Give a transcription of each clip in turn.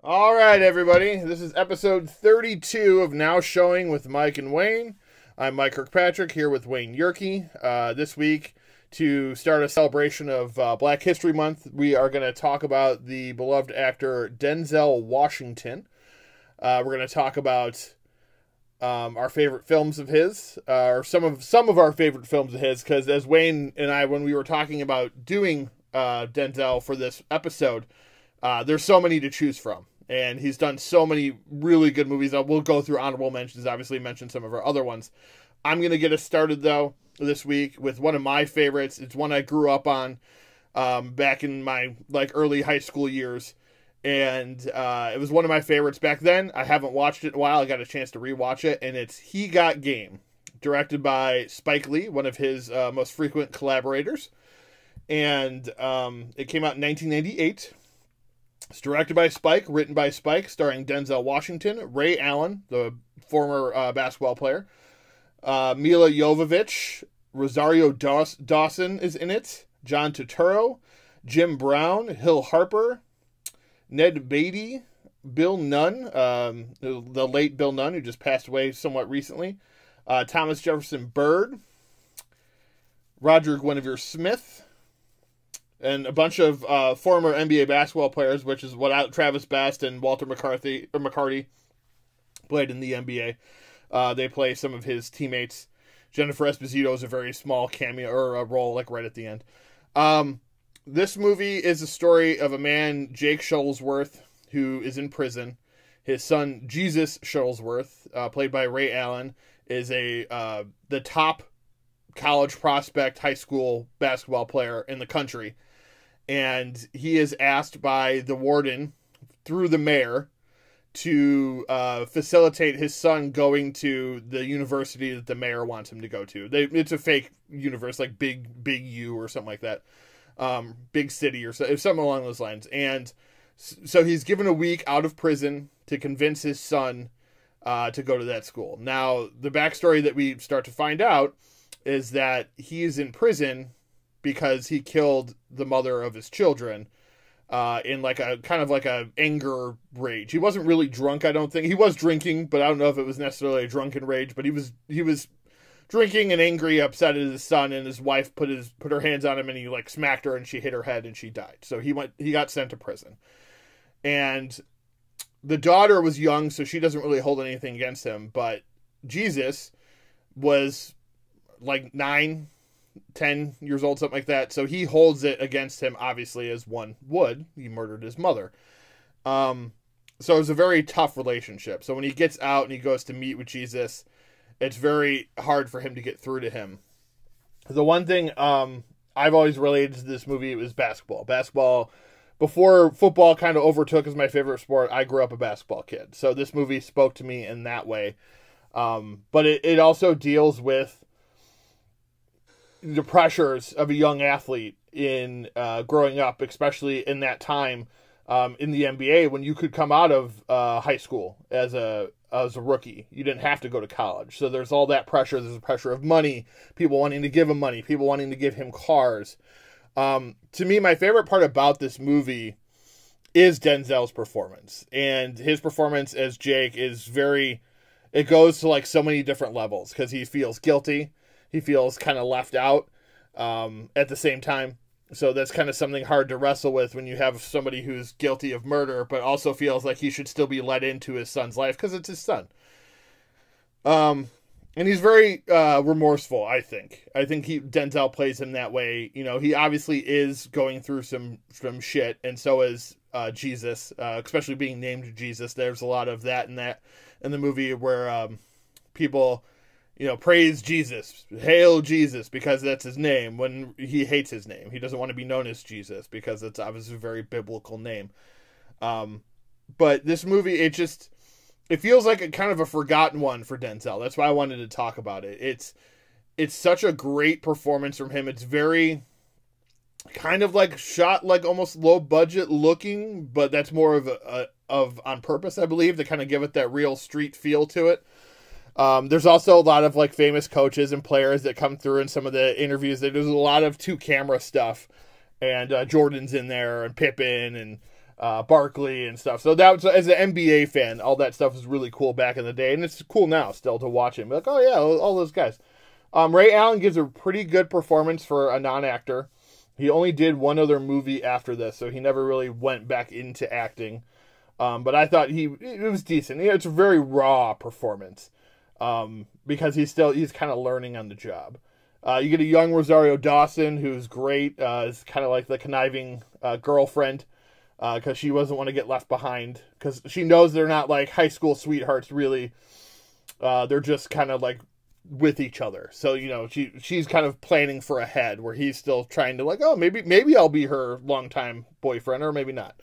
All right, everybody. This is episode 32 of Now Showing with Mike and Wayne. I'm Mike Kirkpatrick here with Wayne Yerke. This week, to start a celebration of Black History Month, we are going to talk about the beloved actor Denzel Washington. We're going to talk about our favorite films of his, or some of our favorite films of his, because as Wayne and I, when we were talking about doing Denzel for this episode, there's so many to choose from. And he's done so many really good movies. We'll go through honorable mentions, obviously mention some of our other ones. I'm going to get us started, though, this week with one of my favorites. It's one I grew up on back in my early high school years. And it was one of my favorites back then. I haven't watched it in a while. I got a chance to rewatch it. And it's He Got Game, directed by Spike Lee, one of his most frequent collaborators. And it came out in 1998. It's directed by Spike, written by Spike, starring Denzel Washington, Ray Allen, the former basketball player, Mila Jovovich, Rosario Dawson is in it, John Turturro, Jim Brown, Hill Harper, Ned Beatty, Bill Nunn, the late Bill Nunn, who just passed away somewhat recently, Thomas Jefferson Byrd, Roger Guinevere Smith, and a bunch of former NBA basketball players, which is what Travis Best and Walter McCarty played in the NBA. They play some of his teammates. Jennifer Esposito is a very small cameo or a role, right at the end. This movie is a story of a man, Jake Shuttlesworth, who is in prison. His son, Jesus Shuttlesworth, played by Ray Allen, is the top college prospect high school basketball player in the country. And he is asked by the warden through the mayor to facilitate his son going to the university that the mayor wants him to go to. It's a fake universe, like Big U or something like that. Big City or something along those lines. And so he's given a week out of prison to convince his son to go to that school. Now, the backstory that we start to find out is that he is in prison because he killed the mother of his children in a anger rage. He wasn't really drunk, I don't think. He was drinking, but I don't know if it was necessarily a drunken rage, but he was drinking and angry, upset at his son, and his wife put her hands on him and he smacked her and she hit her head and she died. So he got sent to prison. And the daughter was young, so she doesn't really hold anything against him, but Jesus was 9, 10 years old, something like that. So he holds it against him, obviously, as one would. He murdered his mother. So it was a very tough relationship. So when he gets out and he goes to meet with Jesus, it's very hard for him to get through to him. The one thing I've always related to this movie was basketball. Basketball, before football kind of overtook as my favorite sport, I grew up a basketball kid. So this movie spoke to me in that way. But it also deals with the pressures of a young athlete in growing up, especially in that time in the NBA when you could come out of high school as a rookie. You didn't have to go to college. So there's all that pressure. There's the pressure of money, people wanting to give him money, people wanting to give him cars. To me, my favorite part about this movie is Denzel's performance. And his performance as Jake is it goes to so many different levels because he feels guilty. He feels kind of left out at the same time. So that's kind of something hard to wrestle with when you have somebody who's guilty of murder, but also feels like he should still be let into his son's life because it's his son. And he's very remorseful, I think. I think Denzel plays him that way. He obviously is going through some shit, and so is Jesus, especially being named Jesus. There's a lot of that in the movie where people praise Jesus, hail Jesus, because that's his name, when he hates his name. He doesn't want to be known as Jesus because it's obviously a very biblical name. But this movie, it feels like a kind of a forgotten one for Denzel. That's why I wanted to talk about it. It's such a great performance from him. It's very kind of shot almost low budget looking, but that's more of on purpose, I believe, to kind of give it that real street feel to it. There's also a lot of famous coaches and players that come through in some of the interviews. There's a lot of 2-camera stuff, and Jordan's in there, and Pippen, and Barkley and stuff. So that was, as an NBA fan, all that stuff was really cool back in the day, and it's cool now still to watch him. Like, oh yeah, all those guys. Ray Allen gives a pretty good performance for a non-actor. He only did one other movie after this, so he never really went back into acting. But I thought it was decent. It's a very raw performance because he's kind of learning on the job. You get a young Rosario Dawson who's great. Is kind of like the conniving girlfriend because she doesn't want to get left behind because she knows they're not like high school sweethearts really. They're just kind of like with each other. So, you know, she's kind of planning for ahead where he's still trying to like, oh, maybe I'll be her longtime boyfriend or maybe not.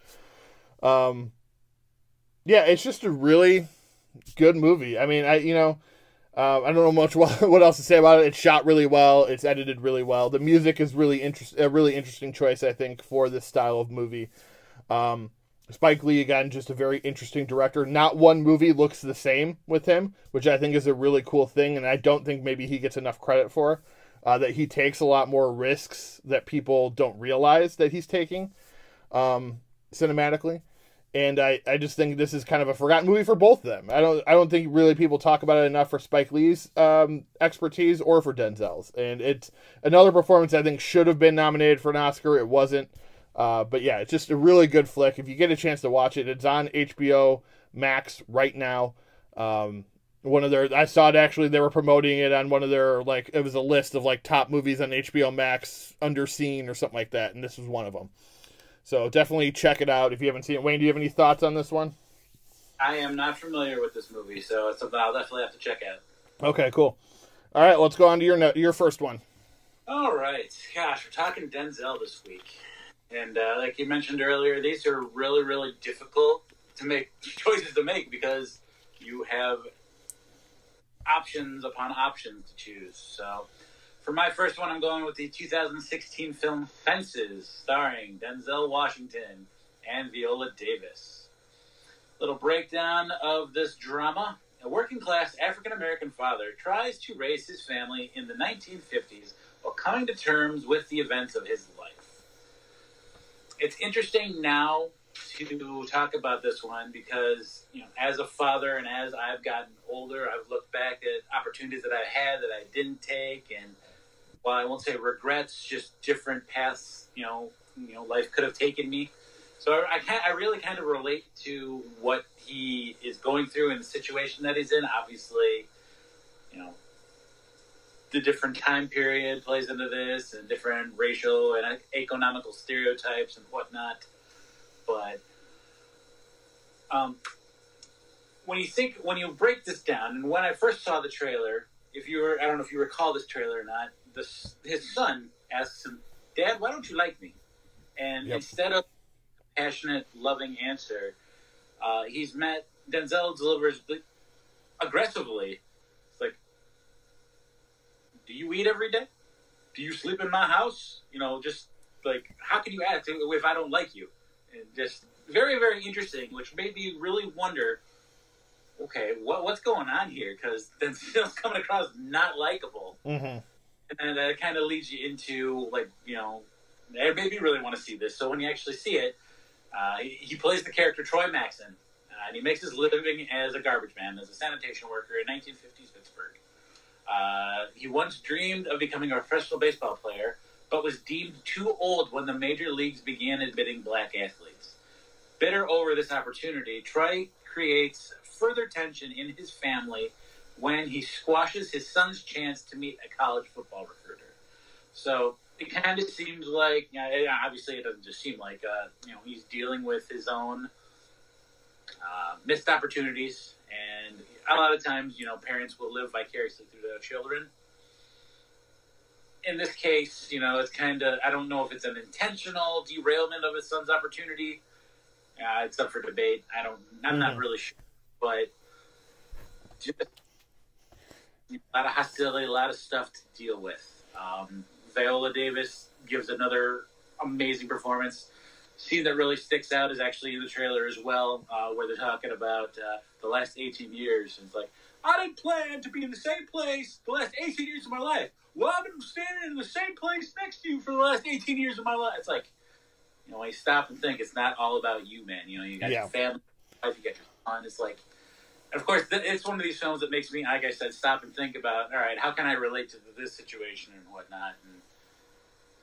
Yeah, it's just a really good movie. I mean, I don't know much what else to say about it. It's shot really well. It's edited really well. The music is really a really interesting choice, I think, for this style of movie. Spike Lee, again, just a very interesting director. Not one movie looks the same with him, which I think is a really cool thing, and I don't think maybe he gets enough credit for. That he takes a lot more risks that people don't realize that he's taking cinematically. And I just think this is kind of a forgotten movie for both of them. I don't think really people talk about it enough for Spike Lee's expertise or for Denzel's. And it's another performance I think should have been nominated for an Oscar. It wasn't. But yeah, it's just a really good flick. If you get a chance to watch it, it's on HBO Max right now. I saw it actually, they were promoting it on one of their, like, it was a list of like top movies on HBO Max under scene or something like that. And this was one of them. So definitely check it out if you haven't seen it. Wayne, do you have any thoughts on this one? I am not familiar with this movie, so it's something I'll definitely have to check out. Okay, cool. All right, let's go on to your first one. All right. Gosh, we're talking Denzel this week. And like you mentioned earlier, these are really, really difficult to make choices to make because you have options upon options to choose. So for my first one, I'm going with the 2016 film Fences, starring Denzel Washington and Viola Davis. Little breakdown of this drama. A working-class African-American father tries to raise his family in the 1950s while coming to terms with the events of his life. It's interesting now to talk about this one because, you know, as a father and as I've gotten older, I've looked back at opportunities that I had that I didn't take, and while I won't say regrets, just different paths, you know, life could have taken me. So I really kind of relate to what he is going through and the situation that he's in. Obviously, you know, the different time period plays into this and different racial and economical stereotypes and whatnot. But when you break this down, and when I first saw the trailer, I don't know if you recall this trailer or not, his son asks him, "Dad, why don't you like me?" And instead of a passionate, loving answer, Denzel delivers aggressively. It's like, "Do you eat every day? Do you sleep in my house? You know, just like, how can you act if I don't like you?" And just very, very interesting, which made me really wonder, okay, what's going on here? Because Denzel's coming across not likable. Mm-hmm. And that kind of leads you into, like, you know, it made me really want to see this. So when you actually see it, he plays the character Troy Maxon, and he makes his living as a garbage man, as a sanitation worker in 1950s Pittsburgh. He once dreamed of becoming a professional baseball player, but was deemed too old when the major leagues began admitting black athletes. Bitter over this opportunity, Troy creates further tension in his family when he squashes his son's chance to meet a college football recruiter. So it kind of seems like, obviously it doesn't just seem like, he's dealing with his own missed opportunities. And a lot of times, you know, parents will live vicariously through their children. In this case, you know, it's kind of, I don't know if it's an intentional derailment of his son's opportunity. It's up for debate. I'm not really sure. But just a lot of hostility, a lot of stuff to deal with. Viola Davis gives another amazing performance. Scene that really sticks out is actually in the trailer as well, where they're talking about the last 18 years. And it's like, I didn't plan to be in the same place the last 18 years of my life. Well, I've been standing in the same place next to you for the last 18 years of my life. It's like, You know, when you stop and think, it's not all about you, man. You know, you got your family, you got your son. It's like, of course, it's one of these films that makes me, like I said, stop and think about, all right, how can I relate to this situation and whatnot? And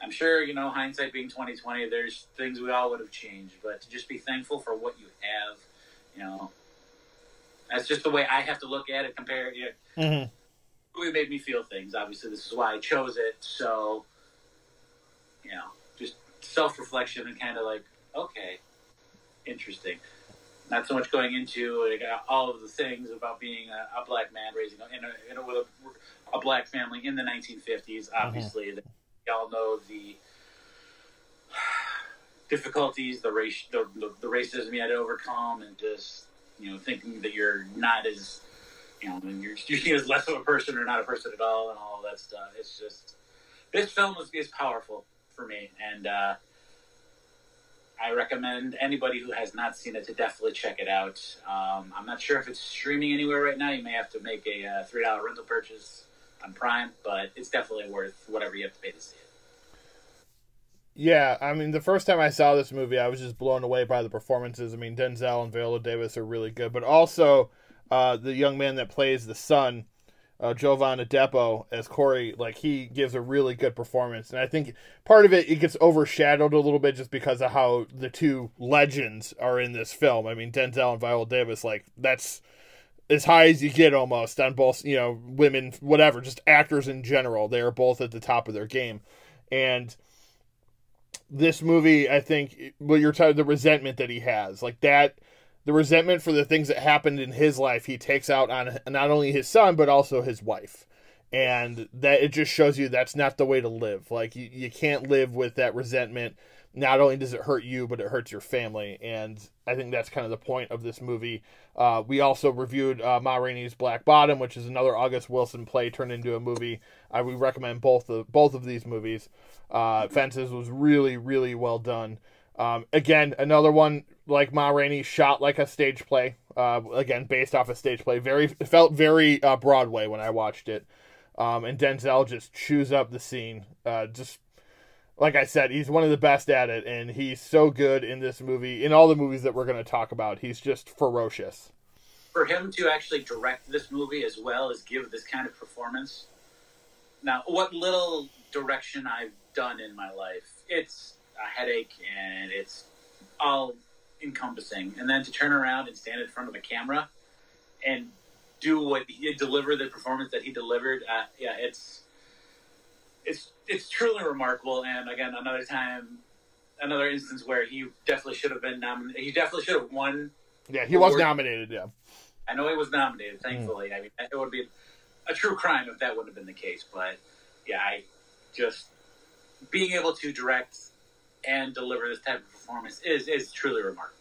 I'm sure, you know, hindsight being 2020, there's things we all would have changed, but to just be thankful for what you have, you know, that's just the way I have to look at it. Compare it. Mm-hmm. It made me feel things. Obviously, this is why I chose it. So, you know, just self-reflection and kind of like, okay, interesting. Not so much going into like, all of the things about being a black man raising with a black family in the 1950s. Obviously, mm-hmm. We all know the difficulties, the racism you had to overcome, and just, you know, thinking that you're not as, you know, you're seen as less of a person or not a person at all, and all of that stuff. It's just, this film is powerful for me, and I recommend anybody who has not seen it to definitely check it out. I'm not sure if it's streaming anywhere right now. You may have to make a $3 rental purchase on Prime, but it's definitely worth whatever you have to pay to see it. Yeah, I mean, the first time I saw this movie, I was just blown away by the performances. I mean, Denzel and Viola Davis are really good, but also the young man that plays the son, Jovan Adepo, as Corey, like, he gives a really good performance. And I think part of it gets overshadowed a little bit just because of how the two legends are in this film. I mean, Denzel and Viola Davis, like, that's as high as you get almost on both, you know, women, whatever, just actors in general. They are both at the top of their game. And this movie, I think, well, you're talking the resentment that he has, like that, the resentment for the things that happened in his life, he takes out on not only his son, but also his wife. And that it just shows you that's not the way to live. Like, you can't live with that resentment. Not only does it hurt you, but it hurts your family. And I think that's kind of the point of this movie. We also reviewed Ma Rainey's Black Bottom, which is another August Wilson play turned into a movie. I would recommend both of these movies. Fences was really, really well done. Again, another one like Ma Rainey, shot like a stage play. Again, based off a stage play. It felt very Broadway when I watched it. And Denzel just chews up the scene. Just like I said, he's one of the best at it, and he's so good in this movie. In all the movies that we're going to talk about, he's just ferocious. For him to actually direct this movie as well as give this kind of performance. Now, what little direction I've done in my life, it's a headache and it's all encompassing. And then to turn around and stand in front of a camera and deliver the performance that he delivered, it's truly remarkable. And again, another instance where he definitely should have been nominated. He definitely should have won. Yeah, he was nominated. Yeah, I know he was nominated. Thankfully, I mean, it would be a true crime if that wouldn't have been the case. But yeah, I just being able to direct and deliver this type of performance is truly remarkable.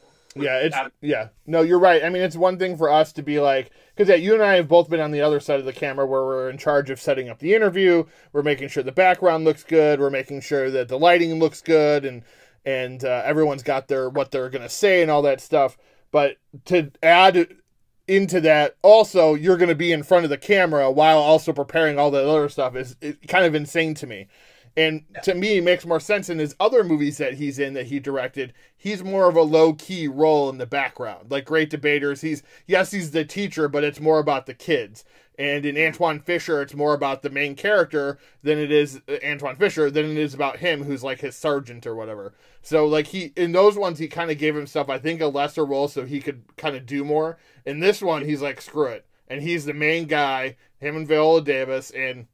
No, you're right. I mean, it's one thing for us to be like, because you and I have both been on the other side of the camera where we're in charge of setting up the interview. We're making sure the background looks good. We're making sure that the lighting looks good, and everyone's got what they're going to say and all that stuff. But to add into that, also, you're going to be in front of the camera while also preparing all that other stuff is kind of insane to me. And to me, it makes more sense in his other movies that he's in, that he directed. He's more of a low-key role in the background. Like Great Debaters, he's the teacher, but it's more about the kids. And in Antoine Fisher, it's more about the main character than it is Antoine Fisher, than it is about him, who's like his sergeant or whatever. So like in those ones, he kind of gave himself, I think, a lesser role so he could kind of do more. In this one, he's like, screw it. And he's the main guy, him and Viola Davis, and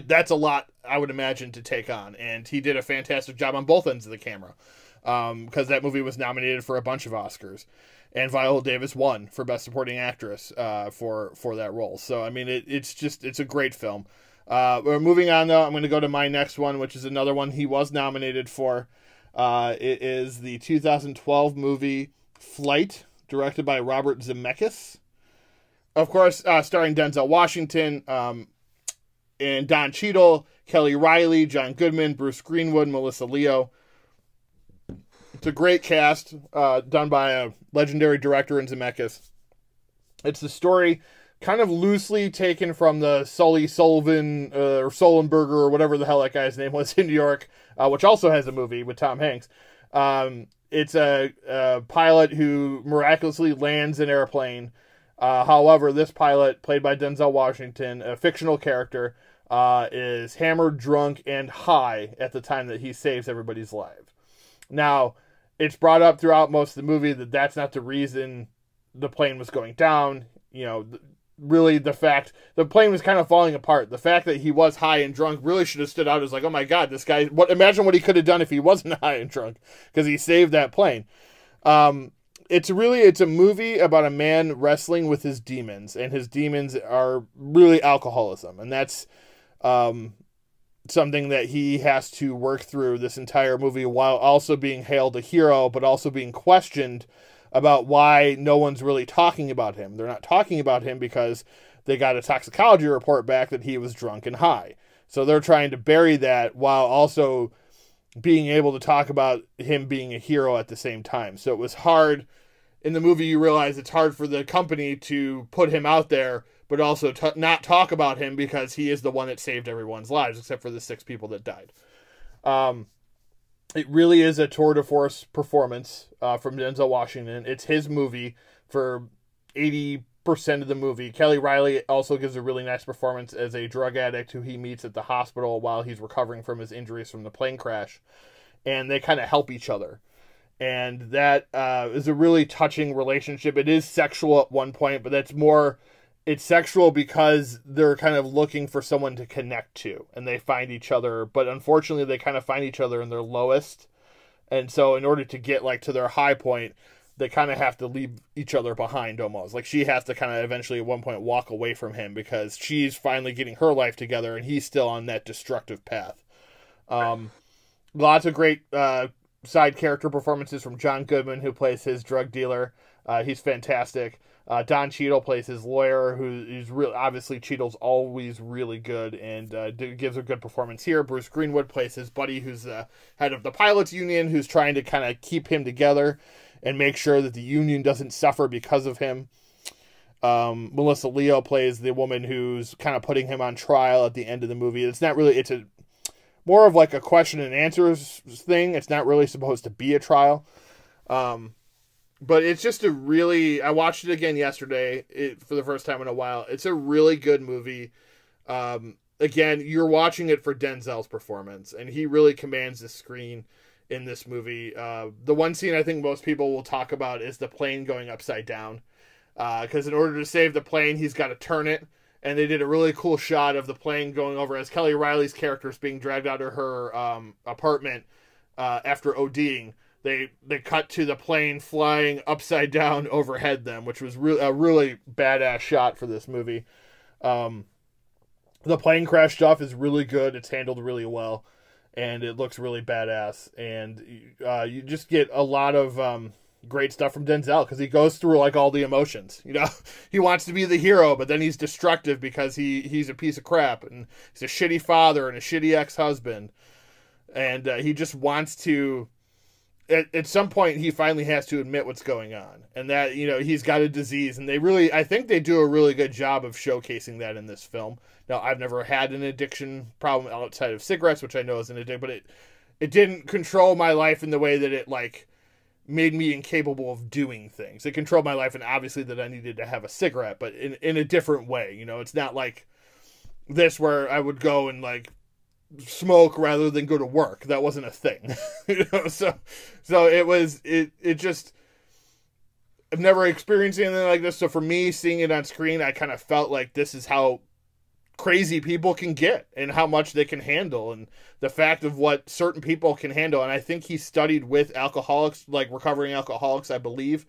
that's a lot, I would imagine, to take on. And he did a fantastic job on both ends of the camera. Because that movie was nominated for a bunch of Oscars. And Viola Davis won for Best Supporting Actress for that role. So, I mean, it's a great film. We're moving on, though. I'm going to go to my next one, which is another one he was nominated for. It is the 2012 movie Flight, directed by Robert Zemeckis. Of course, starring Denzel Washington, and Don Cheadle, Kelly Riley, John Goodman, Bruce Greenwood, Melissa Leo. It's a great cast done by a legendary director in Zemeckis. It's the story kind of loosely taken from the Sully Sullivan or Sullenberger or whatever the hell that guy's name was in New York, which also has a movie with Tom Hanks. It's a pilot who miraculously lands an airplane. However, this pilot, played by Denzel Washington, a fictional character, is hammered, drunk, and high at the time that he saves everybody's life. Now, it's brought up throughout most of the movie that that's not the reason the plane was going down. Really the plane was kind of falling apart. The fact that he was high and drunk really should have stood out as like, oh my God, this guy, imagine what he could have done if he wasn't high and drunk, because he saved that plane. It's a movie about a man wrestling with his demons, and his demons are really alcoholism. And that's, something that he has to work through this entire movie, while also being hailed a hero, but also being questioned about why no one's really talking about him. They're not talking about him because they got a toxicology report back that he was drunk and high. So they're trying to bury that while also being able to talk about him being a hero at the same time. So it was hard. In the movie, you realize it's hard for the company to put him out there, but also not talk about him, because he is the one that saved everyone's lives, except for the 6 people that died. It really is a tour de force performance from Denzel Washington. It's his movie for 80% of the movie. Kelly Riley also gives a really nice performance as a drug addict who he meets at the hospital while he's recovering from his injuries from the plane crash. And they kind of help each other. And that is a really touching relationship. It is sexual at one point, but it's sexual because they're kind of looking for someone to connect to, and they find each other, but unfortunately they kind of find each other in their lowest. And so in order to get like to their high point, they kind of have to leave each other behind almost. Like she has to kind of eventually at one point walk away from him because she's finally getting her life together and he's still on that destructive path. Lots of great side character performances from John Goodman, who plays his drug dealer. He's fantastic. Don Cheadle plays his lawyer, who's really, obviously Cheadle's always really good and gives a good performance here. Bruce Greenwood plays his buddy, who's the head of the pilots union, who's trying to kind of keep him together and make sure that the union doesn't suffer because of him. Melissa Leo plays the woman who's kind of putting him on trial at the end of the movie. It's more of like a question and answers thing. It's not really supposed to be a trial. But it's just I watched it again yesterday for the first time in a while. It's a really good movie. Again, you're watching it for Denzel's performance, and he really commands the screen in this movie. The one scene I think most people will talk about is the plane going upside down. Because in order to save the plane, he's got to turn it. And they did a really cool shot of the plane going over as Kelly Riley's character is being dragged out of her apartment after ODing. They cut to the plane flying upside down overhead them, which was a really badass shot for this movie. The plane crash stuff is really good. It's handled really well, and it looks really badass. And you just get a lot of great stuff from Denzel, because he goes through like all the emotions. He wants to be the hero, but then he's destructive because he's a piece of crap, and he's a shitty father and a shitty ex-husband, and he just wants to. At some point, he finally has to admit what's going on, and that, he's got a disease, and I think they do a really good job of showcasing that in this film. Now, I've never had an addiction problem outside of cigarettes, which I know is an addiction, but it didn't control my life in the way that it, like, made me incapable of doing things. It controlled my life, and obviously that I needed to have a cigarette, but in a different way, It's not like this where I would go and, like, smoke rather than go to work. That wasn't a thing. So it just, I've never experienced anything like this. So for me, seeing it on screen, I kind of felt like this is how crazy people can get and how much they can handle, and the fact of what certain people can handle. And I think he studied with alcoholics, like recovering alcoholics, I believe,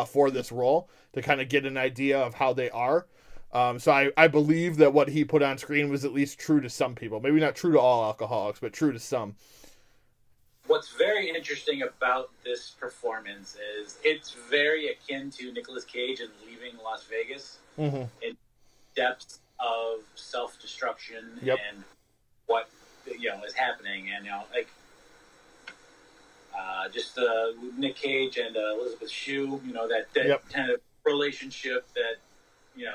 for this role, to kind of get an idea of how they are. So I believe that what he put on screen was at least true to some people. Maybe not true to all alcoholics, but true to some. What's very interesting about this performance is it's very akin to Nicolas Cage in Leaving Las Vegas. Mm-hmm. In depths of self-destruction. Yep. And what is happening, and just Nick Cage and Elizabeth Shue, that yep. kind of relationship that.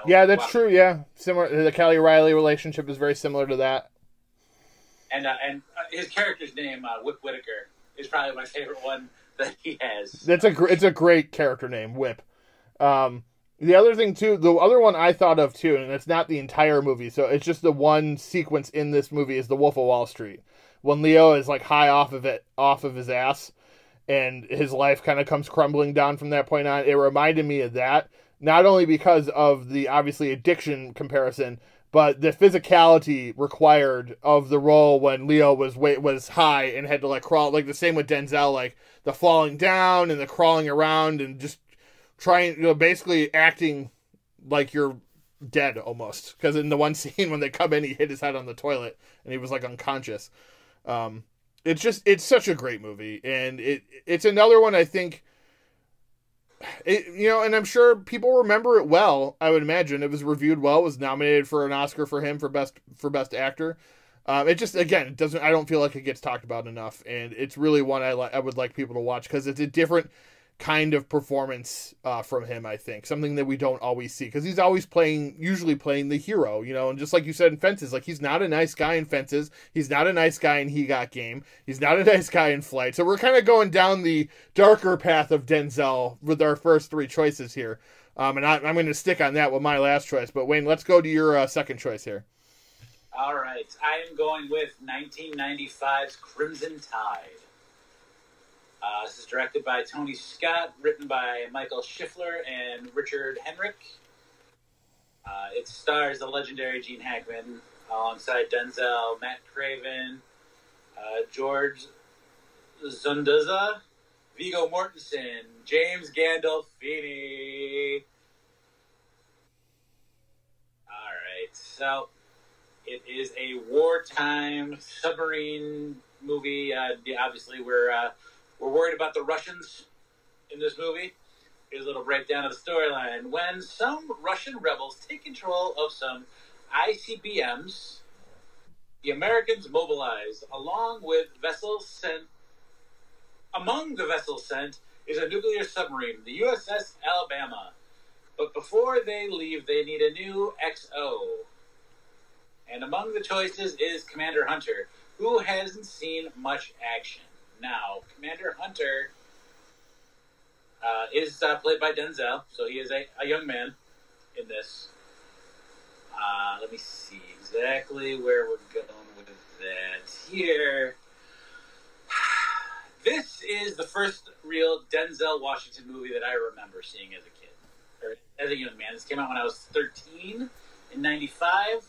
Yeah, that's true. Yeah, similar. The Kelly Riley relationship is very similar to that. And his character's name, Whip Whitaker, is probably my favorite one that he has. It's a great character name, Whip. The other thing too, the other one I thought of too, and it's not the entire movie, so it's just the one sequence in this movie is the Wolf of Wall Street, when Leo is like high off of his ass, and his life kind of comes crumbling down from that point on. It reminded me of that, not only because of the obviously addiction comparison, but the physicality required of the role when Leo was high and had to like crawl, like the same with Denzel, like the falling down and the crawling around and just trying, basically acting like you're dead almost. Because in the one scene when they come in, he hit his head on the toilet and he was like unconscious. It's such a great movie, and it's another one I think. And I'm sure people remember it well. I would imagine it was reviewed well. Was nominated for an Oscar for him for best actor. It just, again, it doesn't. I don't feel like it gets talked about enough, and it's really one I would like people to watch because it's a different kind of performance from him. I think something that we don't always see because he's always usually playing the hero. And just like you said in Fences, like he's not a nice guy in Fences. He's not a nice guy in He Got Game. He's not a nice guy in Flight. So we're kind of going down the darker path of Denzel with our first three choices here. And I'm going to stick on that with my last choice. But Wayne, let's go to your second choice here. All right, I am going with 1995's Crimson Tide. This is directed by Tony Scott, written by Michael Schiffler and Richard Henrick. It stars the legendary Gene Hackman alongside Denzel, Matt Craven, George Zundaza, Viggo Mortensen, James Gandolfini. All right, so it is a wartime submarine movie. Obviously, we're worried about the Russians in this movie. Here's a little breakdown of the storyline. When some Russian rebels take control of some ICBMs, the Americans mobilize. Among the vessels sent is a nuclear submarine, the USS Alabama. But before they leave, they need a new XO. And among the choices is Commander Hunter, who hasn't seen much action. Now, Commander Hunter is played by Denzel, so he is a young man in this. Let me see exactly where we're going with that here. This is the first real Denzel Washington movie that I remember seeing as a kid, or as a young man. This came out when I was 13 in 95.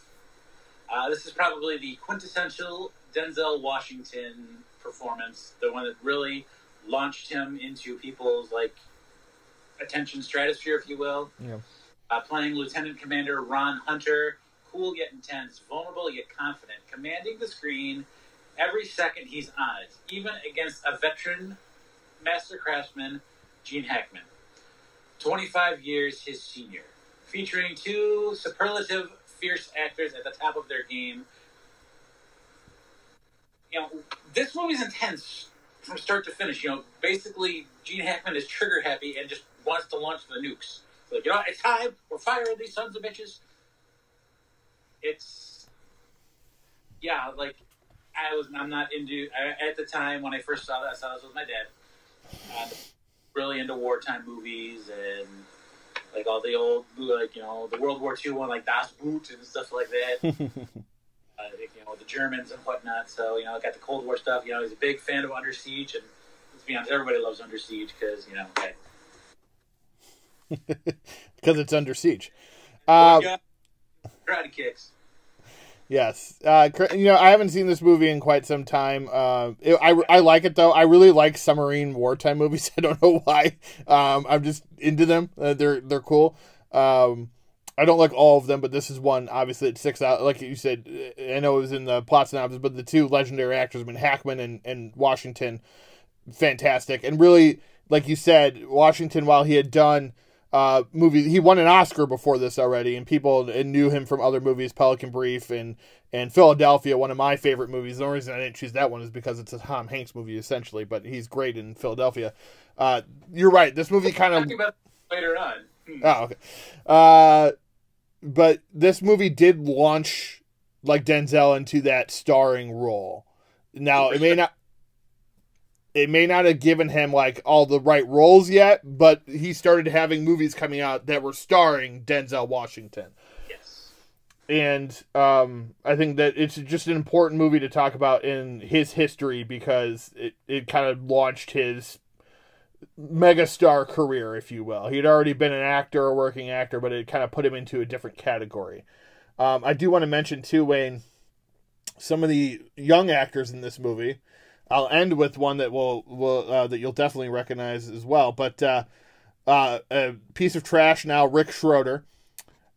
This is probably the quintessential Denzel Washington performance, the one that really launched him into people's attention stratosphere, if you will. Yeah. Playing Lieutenant Commander Ron Hunter, cool yet intense, vulnerable yet confident, commanding the screen every second he's on it, even against a veteran master craftsman, Gene Hackman, 25 years his senior, featuring two superlative fierce actors at the top of their game. This movie's intense from start to finish. Basically, Gene Hackman is trigger happy and just wants to launch the nukes. It's it's time. We're firing these sons of bitches. I'm not into. At the time when I first saw that, I saw this with my dad. I'm really into wartime movies and all the old, the World War II one, like Das Boot and stuff like that. The Germans and whatnot. So, got the Cold War stuff. He's a big fan of Under Siege, and let's be honest, everybody loves Under Siege because, okay. Because it's Under Siege. Karate kicks. Yes. I haven't seen this movie in quite some time. I like it, though. I really like submarine wartime movies. I don't know why. I'm just into them. They're cool. I don't like all of them, but this is one, obviously, that sticks out. Like you said, I know it was in the plot synopsis, but the two legendary actors, Hackman and Washington, fantastic. And really, like you said, Washington, while he had done movies, he won an Oscar before this already, and people knew him from other movies, Pelican Brief and Philadelphia, one of my favorite movies. The only reason I didn't choose that one is because it's a Tom Hanks movie, essentially, but he's great in Philadelphia. You're right, this movie kind of... Talking about later on. Oh, okay. But this movie did launch Denzel into that starring role. Now it may it may not have given him like all the right roles yet, but he started having movies coming out that were starring Denzel Washington. Yes. And I think that it's just an important movie to talk about in his history because it kind of launched his megastar career, if you will. He'd already been an actor, a working actor, but it kind of put him into a different category. I do want to mention too, Wayne, some of the young actors in this movie. I'll end with one that that you'll definitely recognize as well. But a piece of trash now, Rick Schroeder,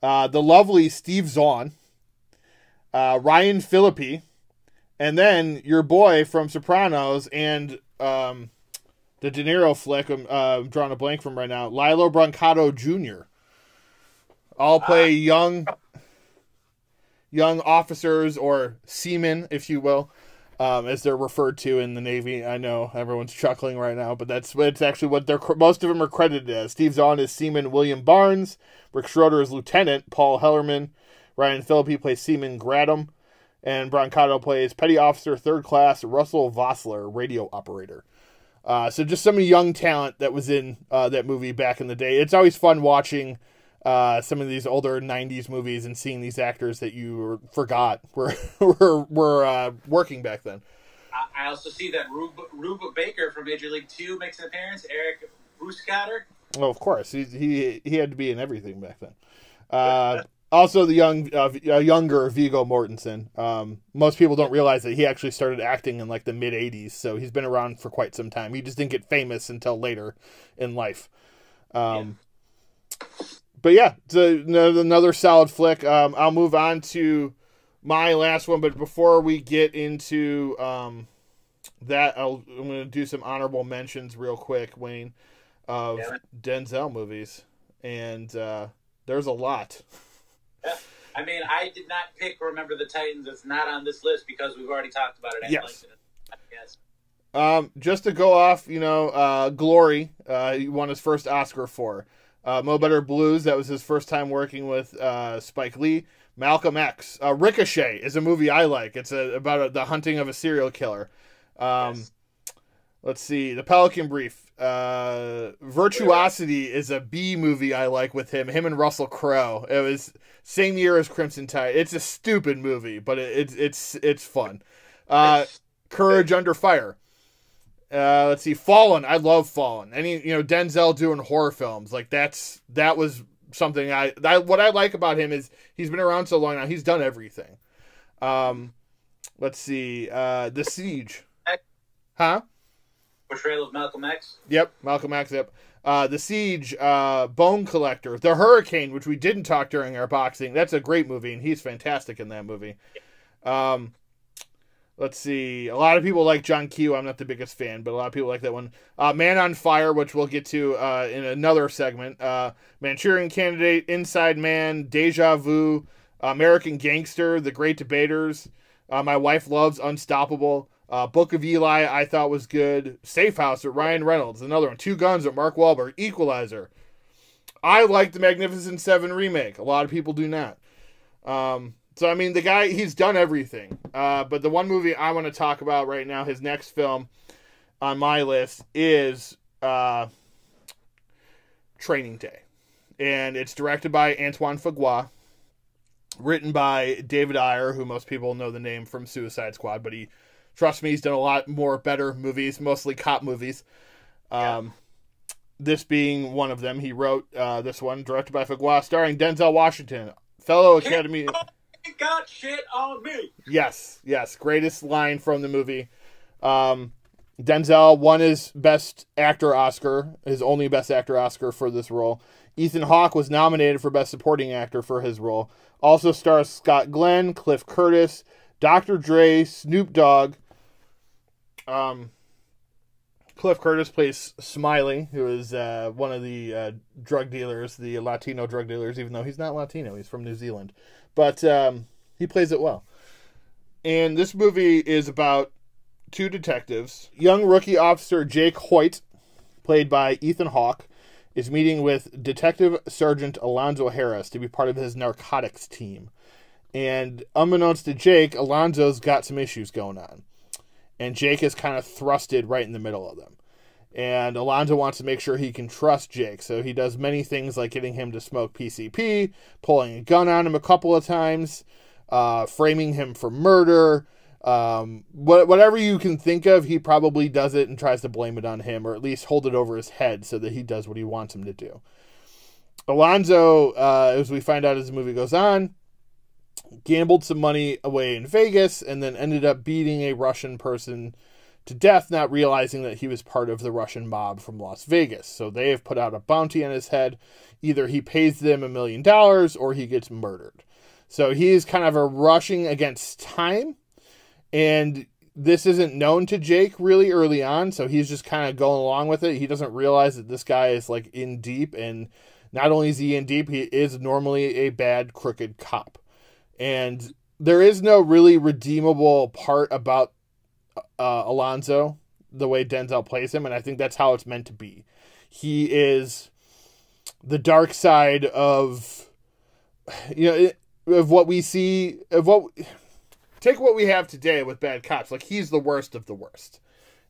the lovely Steve Zahn, Ryan Phillippe, and then your boy from Sopranos and the De Niro flick I'm drawing a blank from right now, Lilo Brancato Jr. All play young officers or seamen, if you will, as they're referred to in the Navy. I know everyone's chuckling right now, but it's actually what most of them are credited as. Steve Zahn is Seaman William Barnes. Rick Schroeder is Lieutenant Paul Hellerman. Ryan Phillippe plays Seaman Gradam. And Brancato plays Petty Officer 3rd Class Russell Vossler, radio operator. So just some young talent that was in that movie back in the day. It's always fun watching some of these older 90s movies and seeing these actors that you forgot were working back then. I also see that Rube Baker from Major League 2 makes an appearance. Eric Bruscatter. Oh, of course. He had to be in everything back then. Also, the younger Viggo Mortensen. Most people don't realize that he actually started acting in like the mid 80s, so he's been around for quite some time. He just didn't get famous until later in life. But yeah, it's another solid flick. I'll move on to my last one, but before we get into that, I'm going to do some honorable mentions real quick, Wayne, of Denzel movies, and there's a lot. Yeah. I mean, I did not pick Remember the Titans. It's not on this list because we've already talked about it. Yes. Yes. Just to go off, Glory, he won his first Oscar for. Mo Better Blues, that was his first time working with Spike Lee. Malcolm X. Ricochet is a movie I like. It's about the hunting of a serial killer. Yes. Let's see. The Pelican Brief. Virtuosity is a B movie I like with him and Russell Crowe. It was same year as Crimson Tide. It's a stupid movie, but it's fun. Courage Under Fire. Let's see. Fallen. I love Fallen. Denzel doing horror films like that was something what I like about him is he's been around so long now. He's done everything. Let's see. The Siege. Huh? Portrayal of Malcolm X. Yep, Malcolm X. Yep. The Siege, Bone Collector, The Hurricane, which we didn't talk during our boxing. That's a great movie, and he's fantastic in that movie. Let's see. A lot of people like John Q. I'm not the biggest fan, but a lot of people like that one. Man on Fire, which we'll get to in another segment. Manchurian Candidate, Inside Man, Deja Vu, American Gangster, The Great Debaters. My Wife Loves Unstoppable. Book of Eli, I thought was good. Safe House with Ryan Reynolds, another one. Two Guns with Mark Wahlberg. Equalizer. I like the Magnificent Seven remake. A lot of people do not. So, I mean, the guy, he's done everything. But the one movie I want to talk about right now, his next film on my list is Training Day. And it's directed by Antoine Fuqua. Written by David Ayer, who most people know the name from Suicide Squad, but trust me, he's done a lot more better movies, mostly cop movies. This being one of them. He wrote this one, directed by Fuqua, starring Denzel Washington, fellow Academy. Got shit on me. Yes. Greatest line from the movie. Denzel won his Best Actor Oscar, his only Best Actor Oscar for this role. Ethan Hawke was nominated for Best Supporting Actor for his role. Also stars Scott Glenn, Cliff Curtis, Dr. Dre, Snoop Dogg. Cliff Curtis plays Smiley, who is one of the drug dealers, the Latino drug dealers, even though he's not Latino. He's from New Zealand. But he plays it well. And this movie is about two detectives. Young rookie officer Jake Hoyt, played by Ethan Hawke, is meeting with Detective Sergeant Alonzo Harris to be part of his narcotics team. And unbeknownst to Jake, Alonzo's got some issues going on. and Jake is kind of thrusted right in the middle of them. And Alonzo wants to make sure he can trust Jake, so he does many things like getting him to smoke PCP, pulling a gun on him a couple of times, framing him for murder. Whatever you can think of, he probably does it and tries to blame it on him, or at least hold it over his head so that he does what he wants him to do. Alonzo, as we find out as the movie goes on, gambled some money away in Vegas and then ended up beating a Russian person to death, not realizing that he was part of the Russian mob from Las Vegas. So they have put out a bounty on his head. Either he pays them $1 million or he gets murdered. So he is kind of a rushing against time. And this isn't known to Jake really early on. So he's just kind of going along with it. He doesn't realize that this guy is like in deep. And not only is he in deep, he is normally a bad, crooked cop. And there is no really redeemable part about Alonzo, the way Denzel plays him, and I think that's how it's meant to be. He is the dark side of, of what we see, take what we have today with bad cops. Like, he's the worst of the worst.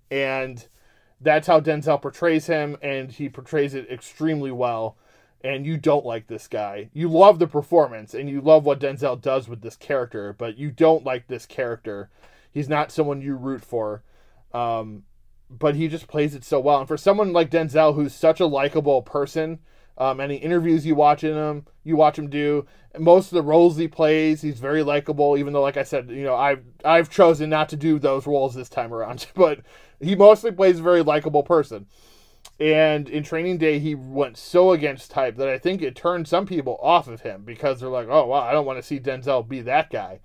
And that's how Denzel portrays him, and he portrays it extremely well. And you don't like this guy. You love the performance, and you love what Denzel does with this character, but you don't like this character. He's not someone you root for, but he just plays it so well. And for someone like Denzel, who's such a likable person, any interviews you watch him do, and most of the roles he plays, he's very likable. Even though, like I said, I've chosen not to do those roles this time around, but he mostly plays a very likable person. And in Training Day, he went so against type that I think it turned some people off of him because they're like, oh wow, I don't want to see Denzel be that guy.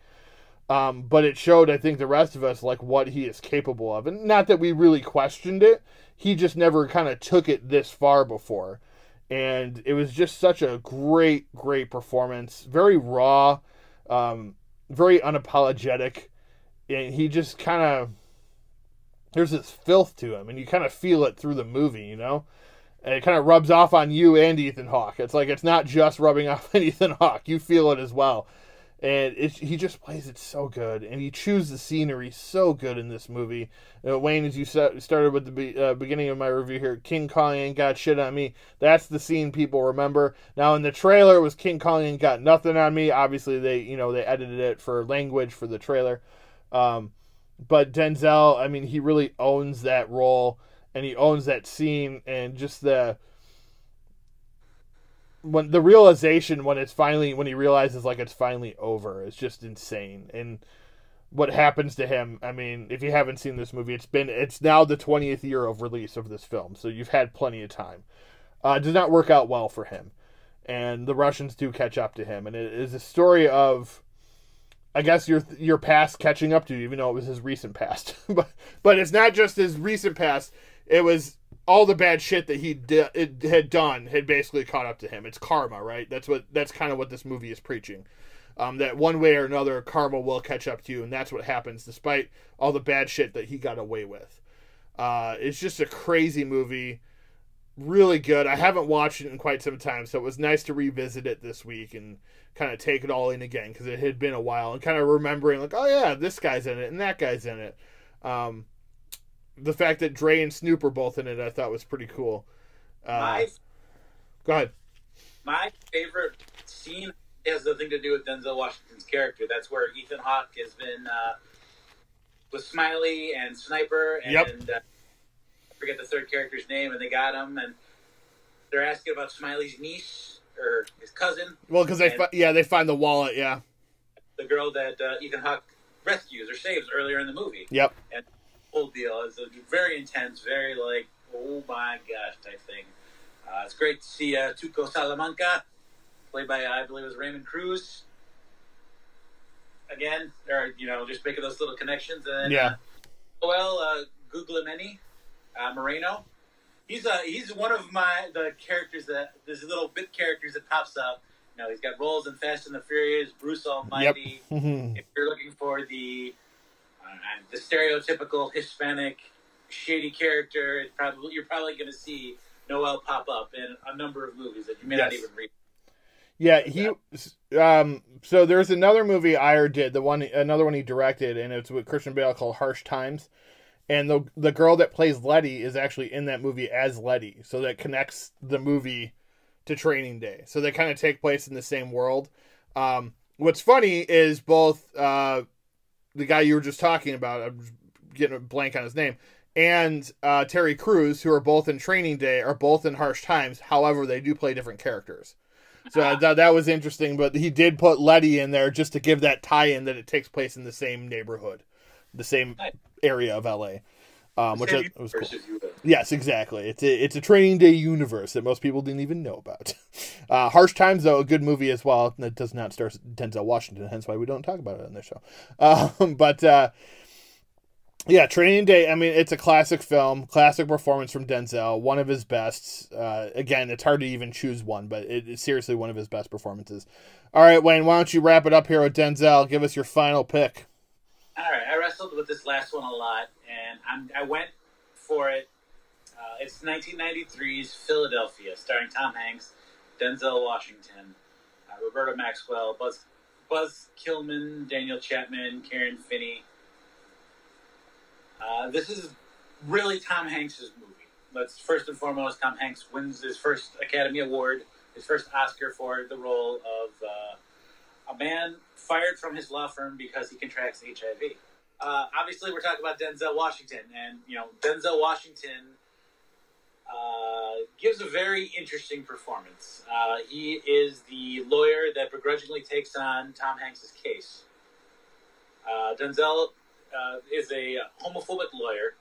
But it showed, I think, the rest of us, like, what he is capable of. And not that we really questioned it. He just never kind of took it this far before. And it was just such a great, great performance. Very raw, very unapologetic. And he just kind of, there's this filth to him. And you kind of feel it through the movie, And it kind of rubs off on you and Ethan Hawke. It's like, it's not just rubbing off on Ethan Hawke. You feel it as well. And he just plays it so good. And he chews the scenery so good in this movie. Wayne, as you started with the beginning of my review here, King Kong ain't got shit on me. That's the scene people remember. Now, in the trailer, it was King Kong ain't got nothing on me. Obviously, they edited it for language for the trailer. But Denzel, I mean, he really owns that role. And he owns that scene. And just when the realization when he realizes like it's finally over, it's just insane. And what happens to him, I mean, if you haven't seen this movie, it's now the 20th year of release of this film, so you've had plenty of time. It does not work out well for him, and the Russians do catch up to him, and it is a story of, I guess, your past catching up to you, even though it was his recent past. but it's not just his recent past. It was all the bad shit that he had done had basically caught up to him. It's karma, right? That's kind of what this movie is preaching. That one way or another, karma will catch up to you, and that's what happens despite all the bad shit that he got away with. It's just a crazy movie. Really good. I haven't watched it in quite some time, so it was nice to revisit it this week and kind of take it all in again, because it had been a while, and kind of remembering, like, oh yeah, this guy's in it, and that guy's in it. The fact that Dre and Snoop are both in it, I thought was pretty cool. Go ahead. My favorite scene has nothing to do with Denzel Washington's character. That's where Ethan Hawke has been with Smiley and Sniper, and I forget the third character's name, and they got him, and they're asking about Smiley's niece or his cousin. Well, because they find the wallet, yeah. The girl that Ethan Hawke rescues or saves earlier in the movie. Yep. And whole deal is very intense, very like, oh my gosh type thing. It's great to see Tuco Salamanca, played by I believe it was Raymond Cruz. Again, or just making those little connections. And Guglielmi Moreno. He's one of the characters there's little bit characters that pops up. He's got roles in Fast and the Furious, Bruce Almighty. Yep. If you're looking for the stereotypical Hispanic shady character, you're probably going to see Noel pop up in a number of movies that you may not even read. Yeah, so there's another movie Iyer did, another one he directed, and it's with Christian Bale called Harsh Times. and the girl that plays Letty is actually in that movie as Letty, so that connects the movie to Training Day. So they kind of take place in the same world. What's funny is both the guy you were just talking about, I'm getting a blank on his name, and Terry Crews, who are both in Training Day, are both in Harsh Times. However, they do play different characters. So I thought that was interesting, but he did put Letty in there just to give that tie-in that it takes place in the same neighborhood, the same area of LA. Which was cool. Yes, exactly. It's a Training Day universe that most people didn't even know about. Harsh Times, though, a good movie as well. That does not star Denzel Washington, hence why we don't talk about it on this show. Yeah, Training Day, I mean, it's a classic film, classic performance from Denzel, one of his best. Again, it's hard to even choose one, but it's seriously one of his best performances. All right, Wayne, why don't you wrap it up here with Denzel? Give us your final pick. All right, I wrestled with this last one a lot, and I went for it. It's 1993's Philadelphia, starring Tom Hanks, Denzel Washington, Roberta Maxwell, Buzz Killman, Daniel Chapman, Karen Finney. This is really Tom Hanks' movie. Let's first and foremost, Tom Hanks wins his first Academy Award, his first Oscar for the role of a man fired from his law firm because he contracts HIV. Obviously, we're talking about Denzel Washington, and Denzel Washington gives a very interesting performance. He is the lawyer that begrudgingly takes on Tom Hanks' case. Denzel is a homophobic lawyer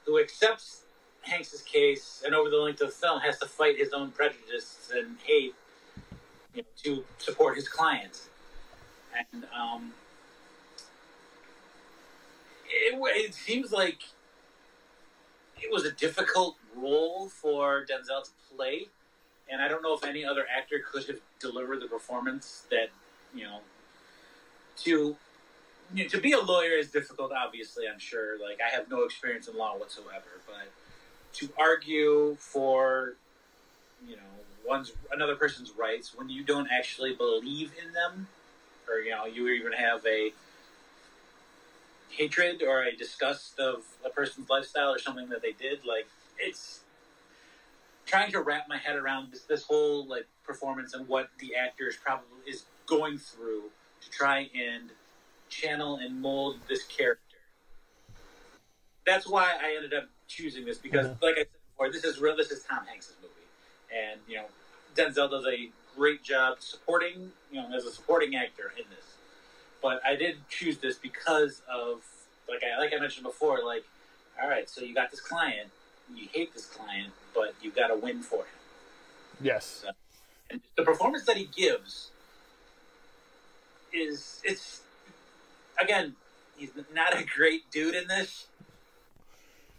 who accepts Hanks' case, and over the length of the film has to fight his own prejudice and hate to support his client. And it seems like it was a difficult role for Denzel to play, and I don't know if any other actor could have delivered the performance that, to be a lawyer is difficult, obviously, I'm sure. Like, I have no experience in law whatsoever, but to argue for, another person's rights when you don't actually believe in them, or, you even have a hatred or a disgust of a person's lifestyle or something that they did, like, it's trying to wrap my head around this whole, like, performance and what the actor is going through to try and channel and mold this character. That's why I ended up choosing this, because, like I said before, this is Tom Hanks' movie, and Denzel does a great job supporting, as a supporting actor in this. But I did choose this because of, like I mentioned before, like, all right, so you got this client, you hate this client, but you've got to win for him. Yes. So, and the performance that he gives it's again, he's not a great dude in this,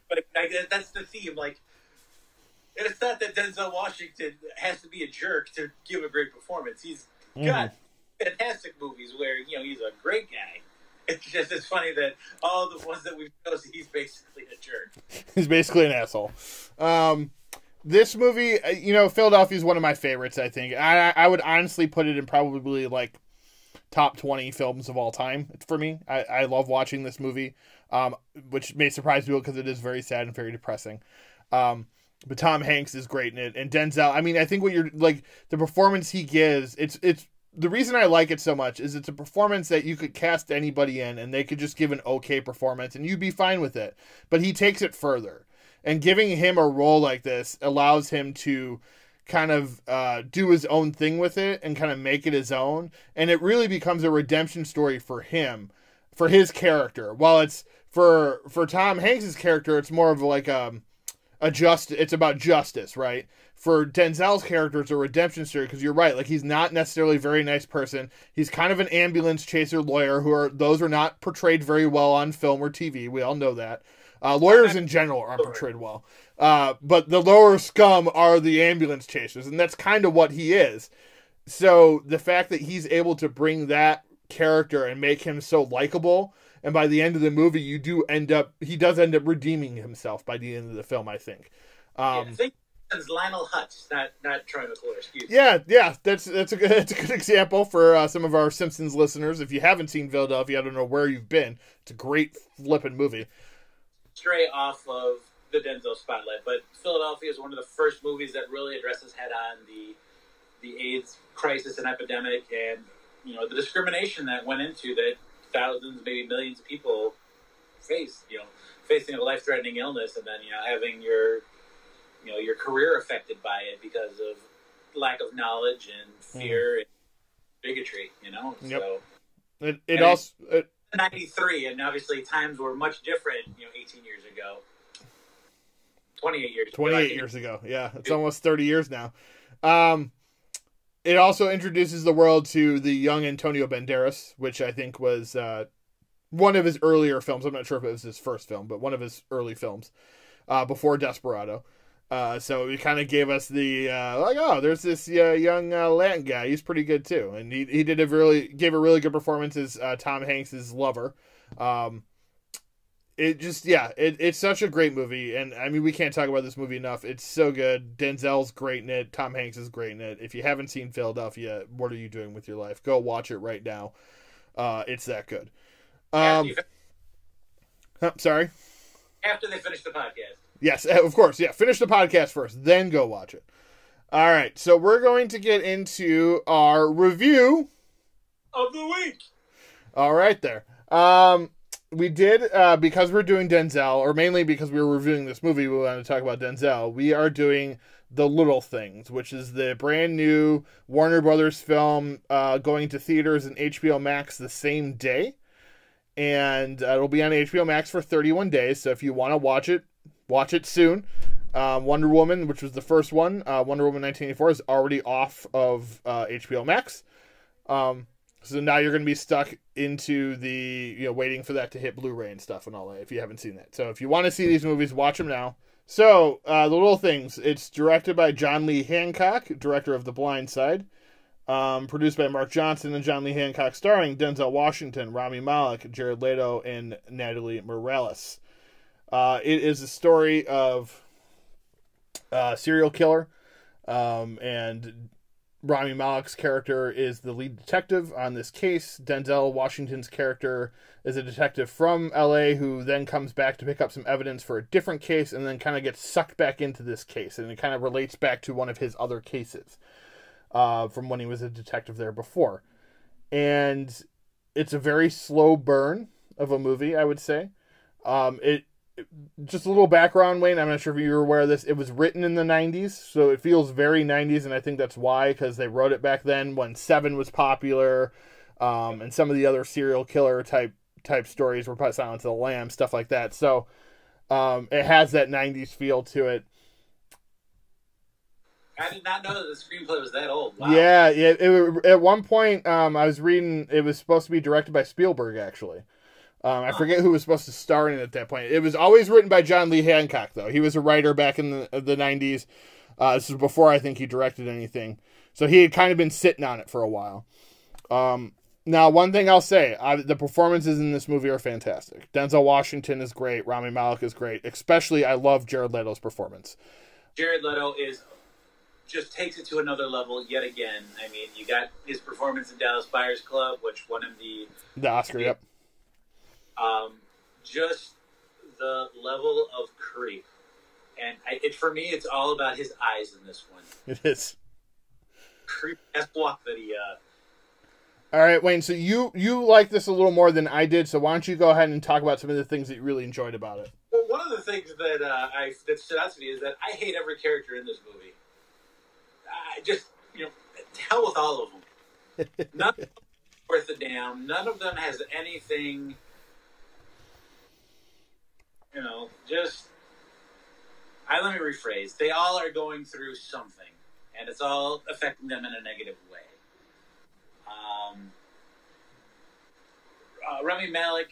but that's the theme. Like, it's not that Denzel Washington has to be a jerk to give a great performance. He's got fantastic movies where he's a great guy. It's funny that all the ones that we've chosen, he's basically a jerk. He's basically an asshole. This movie, Philadelphia is one of my favorites. I think I would honestly put it in probably like top 20 films of all time for me. I love watching this movie, which may surprise people because it is very sad and very depressing. But Tom Hanks is great in it, and Denzel. I mean, I think what you're like, the performance he gives. It's the reason I like it so much is it's a performance that you could cast anybody in, and they could just give an okay performance, and you'd be fine with it. But he takes it further, and giving him a role like this allows him to kind of do his own thing with it and kind of make it his own, and it really becomes a redemption story for him, for his character. While it's for Tom Hanks's character, it's more of like it's about justice, right? For Denzel's character, it's a redemption story, because you're right, like, he's not necessarily a very nice person. He's kind of an ambulance chaser lawyer, those are not portrayed very well on film or TV. We all know that. Lawyers in general aren't portrayed well. But the lower scum are the ambulance chasers, and that's kind of what he is. So the fact that he's able to bring that character and make him so likable, and by the end of the movie, he does end up redeeming himself by the end of the film, I think. I think it's Lionel Hutz, not Troy McClure, excuse me. Yeah, that's a good example for some of our Simpsons listeners. If you haven't seen Philadelphia, I don't know where you've been. It's a great flippin' movie. stray off of the Denzel spotlight, but Philadelphia is one of the first movies that really addresses head-on the AIDS crisis and epidemic, and the discrimination that went into that thousands, maybe millions of people facing a life-threatening illness, and then having your career affected by it because of lack of knowledge and fear and bigotry. Yep. So it also 93, and obviously times were much different. 18 years ago, 28 years. 28 years ago. Yeah, it's almost 30 years now. It also introduces the world to the young Antonio Banderas, which I think was one of his earlier films. I'm not sure if it was his first film, but one of his early films before Desperado. So it kind of gave us the there's this young Latin guy. He's pretty good too, and he gave a really good performance as Tom Hanks's lover. It's such a great movie, and I mean we can't talk about this movie enough. It's so good. Denzel's great in it. Tom Hanks is great in it. If you haven't seen Philadelphia, what are you doing with your life? Go watch it right now. It's that good. Sorry. After they finish the podcast. Yes, of course. Yeah, finish the podcast first, then go watch it. All right, so we're going to get into our review of the week. All right, there. We did, because we're doing Denzel, or mainly because we were reviewing this movie, we wanted to talk about Denzel. We are doing The Little Things, which is the brand new Warner Brothers film going to theaters and HBO Max the same day. And it'll be on HBO Max for 31 days, so if you want to watch it soon. Wonder Woman, which was the first one, Wonder Woman 1984, is already off of HBO Max. So now you're going to be stuck into the, waiting for that to hit Blu-ray and stuff and all that if you haven't seen that. So if you want to see these movies, watch them now. So, The Little Things, it's directed by John Lee Hancock, director of The Blind Side. Produced by Mark Johnson and John Lee Hancock, starring Denzel Washington, Rami Malek, Jared Leto, and Natalie Morales. It is a story of a serial killer, and Rami Malek's character is the lead detective on this case. Denzel Washington's character is a detective from LA who then comes back to pick up some evidence for a different case and then kind of gets sucked back into this case, and it kind of relates back to one of his other cases from when he was a detective there before. And it's a very slow burn of a movie, I would say. Just a little background, Wayne. I'm not sure if you were aware of this. It was written in the 90s, so it feels very 90s, and I think that's why, because they wrote it back then when Seven was popular, and some of the other serial killer type stories were Silence of the Lambs, stuff like that. So it has that 90s feel to it. I did not know that the screenplay was that old. Wow. Yeah. At one point, I was reading, it was supposed to be directed by Spielberg, actually. I forget who was supposed to star in it at that point. It was always written by John Lee Hancock, though. He was a writer back in the 90s. This was before I think he directed anything. So he had kind of been sitting on it for a while. Now, one thing I'll say, the performances in this movie are fantastic. Denzel Washington is great. Rami Malek is great. Especially, I love Jared Leto's performance. Jared Leto just takes it to another level yet again. I mean, you got his performance in Dallas Buyers Club, which won him the Oscar, yep. Just the level of creep. And for me, it's all about his eyes in this one. It is. Creepy-ass walk that he... All right, Wayne, so you like this a little more than I did, so why don't you go ahead and talk about some of the things that you really enjoyed about it? Well, one of the things that stood out to me is that I hate every character in this movie. Hell with all of them. None of them are worth a damn. None of them has anything... let me rephrase. They all are going through something, and it's all affecting them in a negative way. Rami Malek,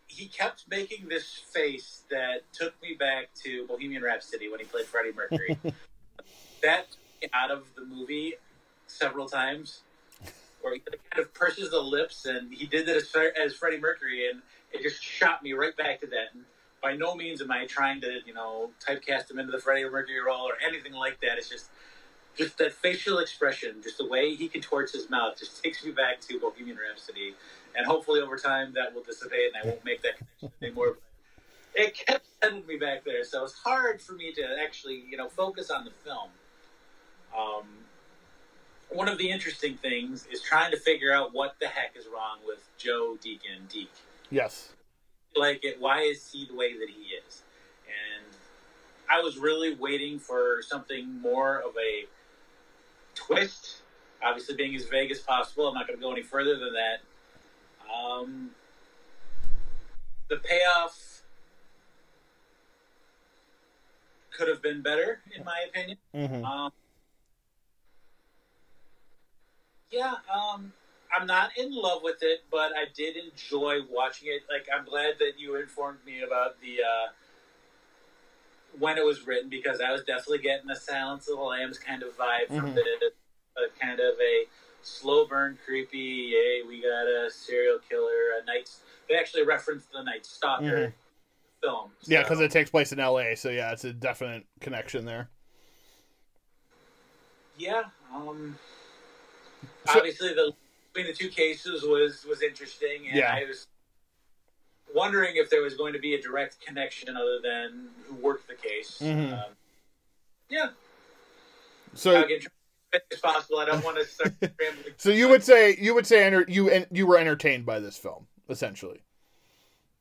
he kept making this face that took me back to Bohemian Rhapsody when he played Freddie Mercury. That took me out of the movie several times, where he kind of purses the lips, and he did that as Freddie Mercury, and it just shot me right back to that. And by no means am I trying to, typecast him into the Freddie Mercury role or anything like that. It's just that facial expression, just the way he contorts his mouth, just takes me back to Bohemian Rhapsody. And hopefully over time that will dissipate and I won't make that connection anymore. it kept sending me back there, so it's hard for me to actually, focus on the film. One of the interesting things is trying to figure out what the heck is wrong with Joe Deacon Deke. Yes. Why is he the way that he is? And I was really waiting for something more of a twist, obviously being as vague as possible. I'm not going to go any further than that. The payoff could have been better, in my opinion. Mm-hmm. I'm not in love with it, but I did enjoy watching it. I'm glad that you informed me about the when it was written, because I was definitely getting a Silence of the Lambs kind of vibe from it. Kind of a slow burn, creepy, hey, we got a serial killer, they actually referenced the Night Stalker film. So. Yeah, because it takes place in L.A., so yeah, it's a definite connection there. Yeah, obviously between the two cases was interesting, and I was wondering if there was going to be a direct connection other than who worked the case. Yeah. So as possible. I don't want to start rambling. So you would say you were entertained by this film, essentially.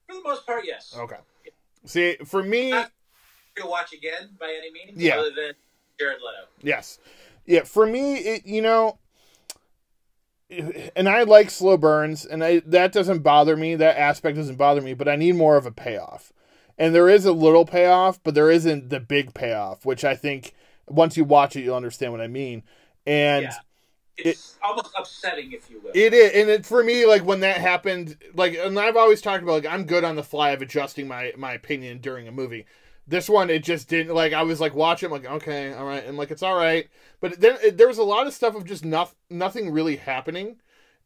For the most part, yes. Okay. See, for me, not to watch again by any means, yeah. Other than Jared Leto. Yes. Yeah, for me, and I like slow burns, and that doesn't bother me. That aspect doesn't bother me, but I need more of a payoff. And there is a little payoff, but there isn't the big payoff, which I think once you watch it, you'll understand what I mean. And it's almost upsetting, if you will. It is, and for me, when that happened, and I've always talked about, I'm good on the fly of adjusting my opinion during a movie. This one, it just didn't, I was watching, okay, all right, and it's all right. But then there was a lot of stuff of just nothing really happening.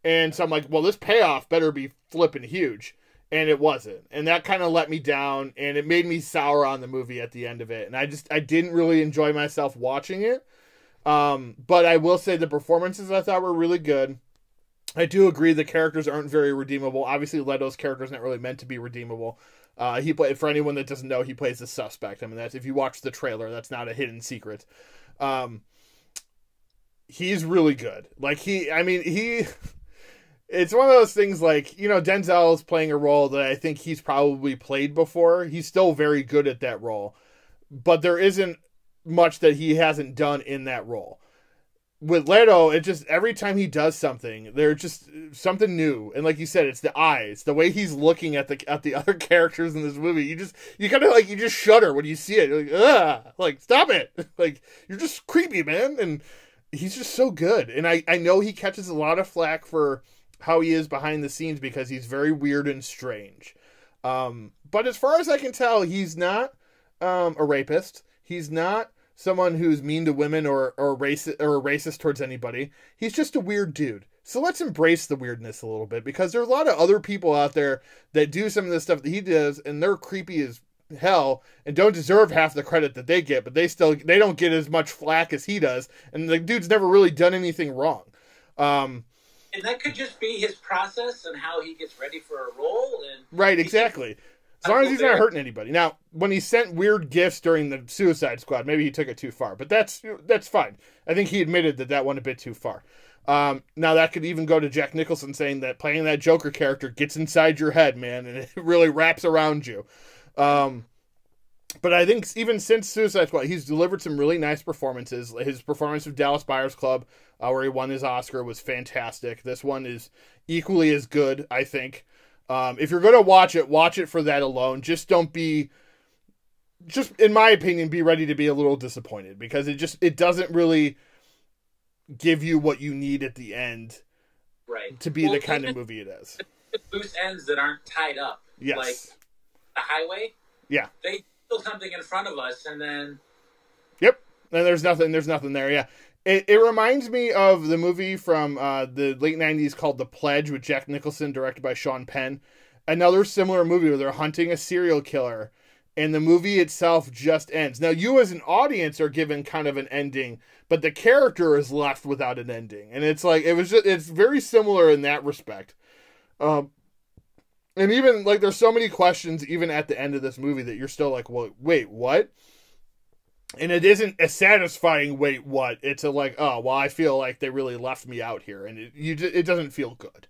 And so I'm well, this payoff better be flipping huge. And it wasn't. And that kind of let me down, and it made me sour on the movie at the end of it. And I didn't really enjoy myself watching it. But I will say the performances I thought were really good. I do agree the characters aren't very redeemable. Obviously, Leto's character is not really meant to be redeemable. For anyone that doesn't know, he plays the suspect. I mean, that's, if you watch the trailer, that's not a hidden secret. He's really good. It's one of those things Denzel is playing a role that I think he's probably played before. He's still very good at that role, but there isn't much that he hasn't done in that role. With Leto, it just, every time he does something, there's just something new. And like you said, it's the eyes, the way he's looking at the other characters in this movie. You just shudder when you see it. You're ugh, stop it. You're just creepy, man. And he's just so good. And I know he catches a lot of flack for how he is behind the scenes because he's very weird and strange. But as far as I can tell, he's not a rapist. He's not someone who's mean to women or racist towards anybody. He's just a weird dude. So let's embrace the weirdness a little bit, because there's a lot of other people out there that do some of the stuff that he does, and they're creepy as hell and don't deserve half the credit that they get, but they don't get as much flack as he does, and the dude's never really done anything wrong. And that could just be his process and how he gets ready for a role. Right, exactly. As long as he's not hurting anybody. Now, when he sent weird gifts during the Suicide Squad, maybe he took it too far. But that's fine. I think he admitted that went a bit too far. Now, that could even go to Jack Nicholson saying that playing that Joker character gets inside your head, man, and it really wraps around you. But I think even since Suicide Squad, he's delivered some really nice performances. His performance of Dallas Buyers Club, where he won his Oscar, was fantastic. This one is equally as good, I think. If you're going to watch it for that alone. Just in my opinion, be ready to be a little disappointed, because it doesn't really give you what you need at the end, right, to be the kind of movie it is. Loose ends that aren't tied up. Yes. Like the highway. Yeah. They build something in front of us, and then. Yep. And there's nothing there. Yeah. It reminds me of the movie from the late 90s called The Pledge with Jack Nicholson, directed by Sean Penn. Another similar movie where they're hunting a serial killer, and the movie itself just ends. Now, you as an audience are given kind of an ending, but the character is left without an ending. And it's very similar in that respect. And And even, like, there's so many questions even at the end of this movie that you're still like, well, wait, what? And it isn't a satisfying wait, what? It's a like, oh, well, I feel like they really left me out here. And it doesn't feel good.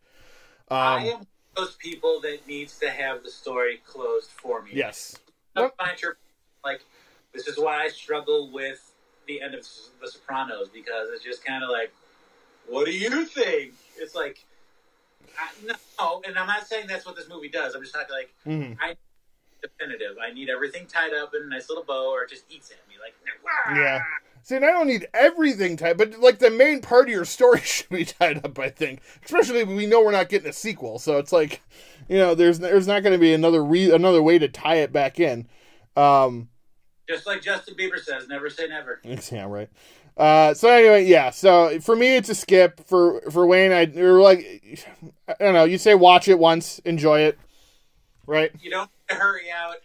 I am those people that needs to have the story closed for me. Yes. Like, this is why I struggle with the end of The Sopranos, because it's just kind of like, what do you think? It's like, no, and I'm not saying that's what this movie does. I'm just not like, I definitive. I need everything tied up in a nice little bow, or it just eats at me. Like, wah! Yeah. See, and I don't need everything tied, but like the main part of your story should be tied up, I think. Especially when we know we're not getting a sequel, so it's like, you know, there's not going to be another way to tie it back in. Just like Justin Bieber says, never say never. Yeah, right. So anyway, yeah. So for me, it's a skip. For Wayne, I don't know. You say watch it once, enjoy it, right? You don't hurry out,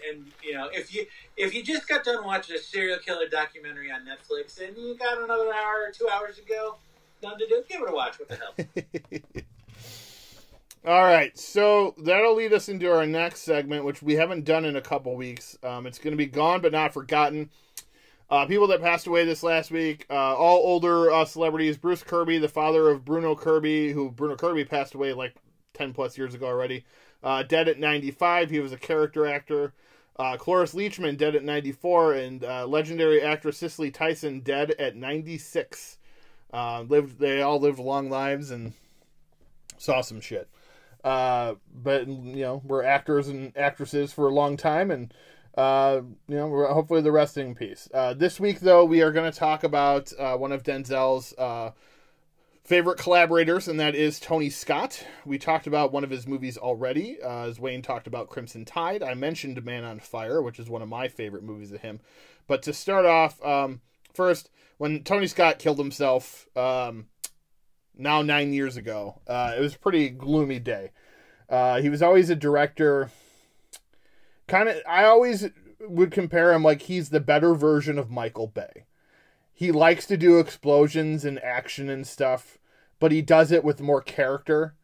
and you know, if you just got done watching a serial killer documentary on Netflix and you got another hour or 2 hours to go, nothing to do, give it a watch. What the hell? All right, so that'll lead us into our next segment, which we haven't done in a couple weeks. It's going to be Gone But Not Forgotten. People that passed away this last week, all older celebrities. Bruce Kirby, the father of Bruno Kirby, Bruno Kirby passed away like 10 plus years ago already. Dead at 95. He was a character actor. Cloris Leachman, dead at 94. And legendary actress Cicely Tyson, dead at 96. They all lived long lives and saw some shit. But, you know, we're actors and actresses for a long time, and you know, hopefully the rest in peace. This week, though, we are going to talk about one of Denzel's favorite collaborators, and that is Tony Scott. We talked about one of his movies already, as Wayne talked about Crimson Tide. I mentioned Man on Fire, which is one of my favorite movies of him. But to start off, first, when Tony Scott killed himself, now 9 years ago, it was a pretty gloomy day. He was always a director. I always would compare him like he's the better version of Michael Bay. He likes to do explosions and action and stuff, but he does it with more character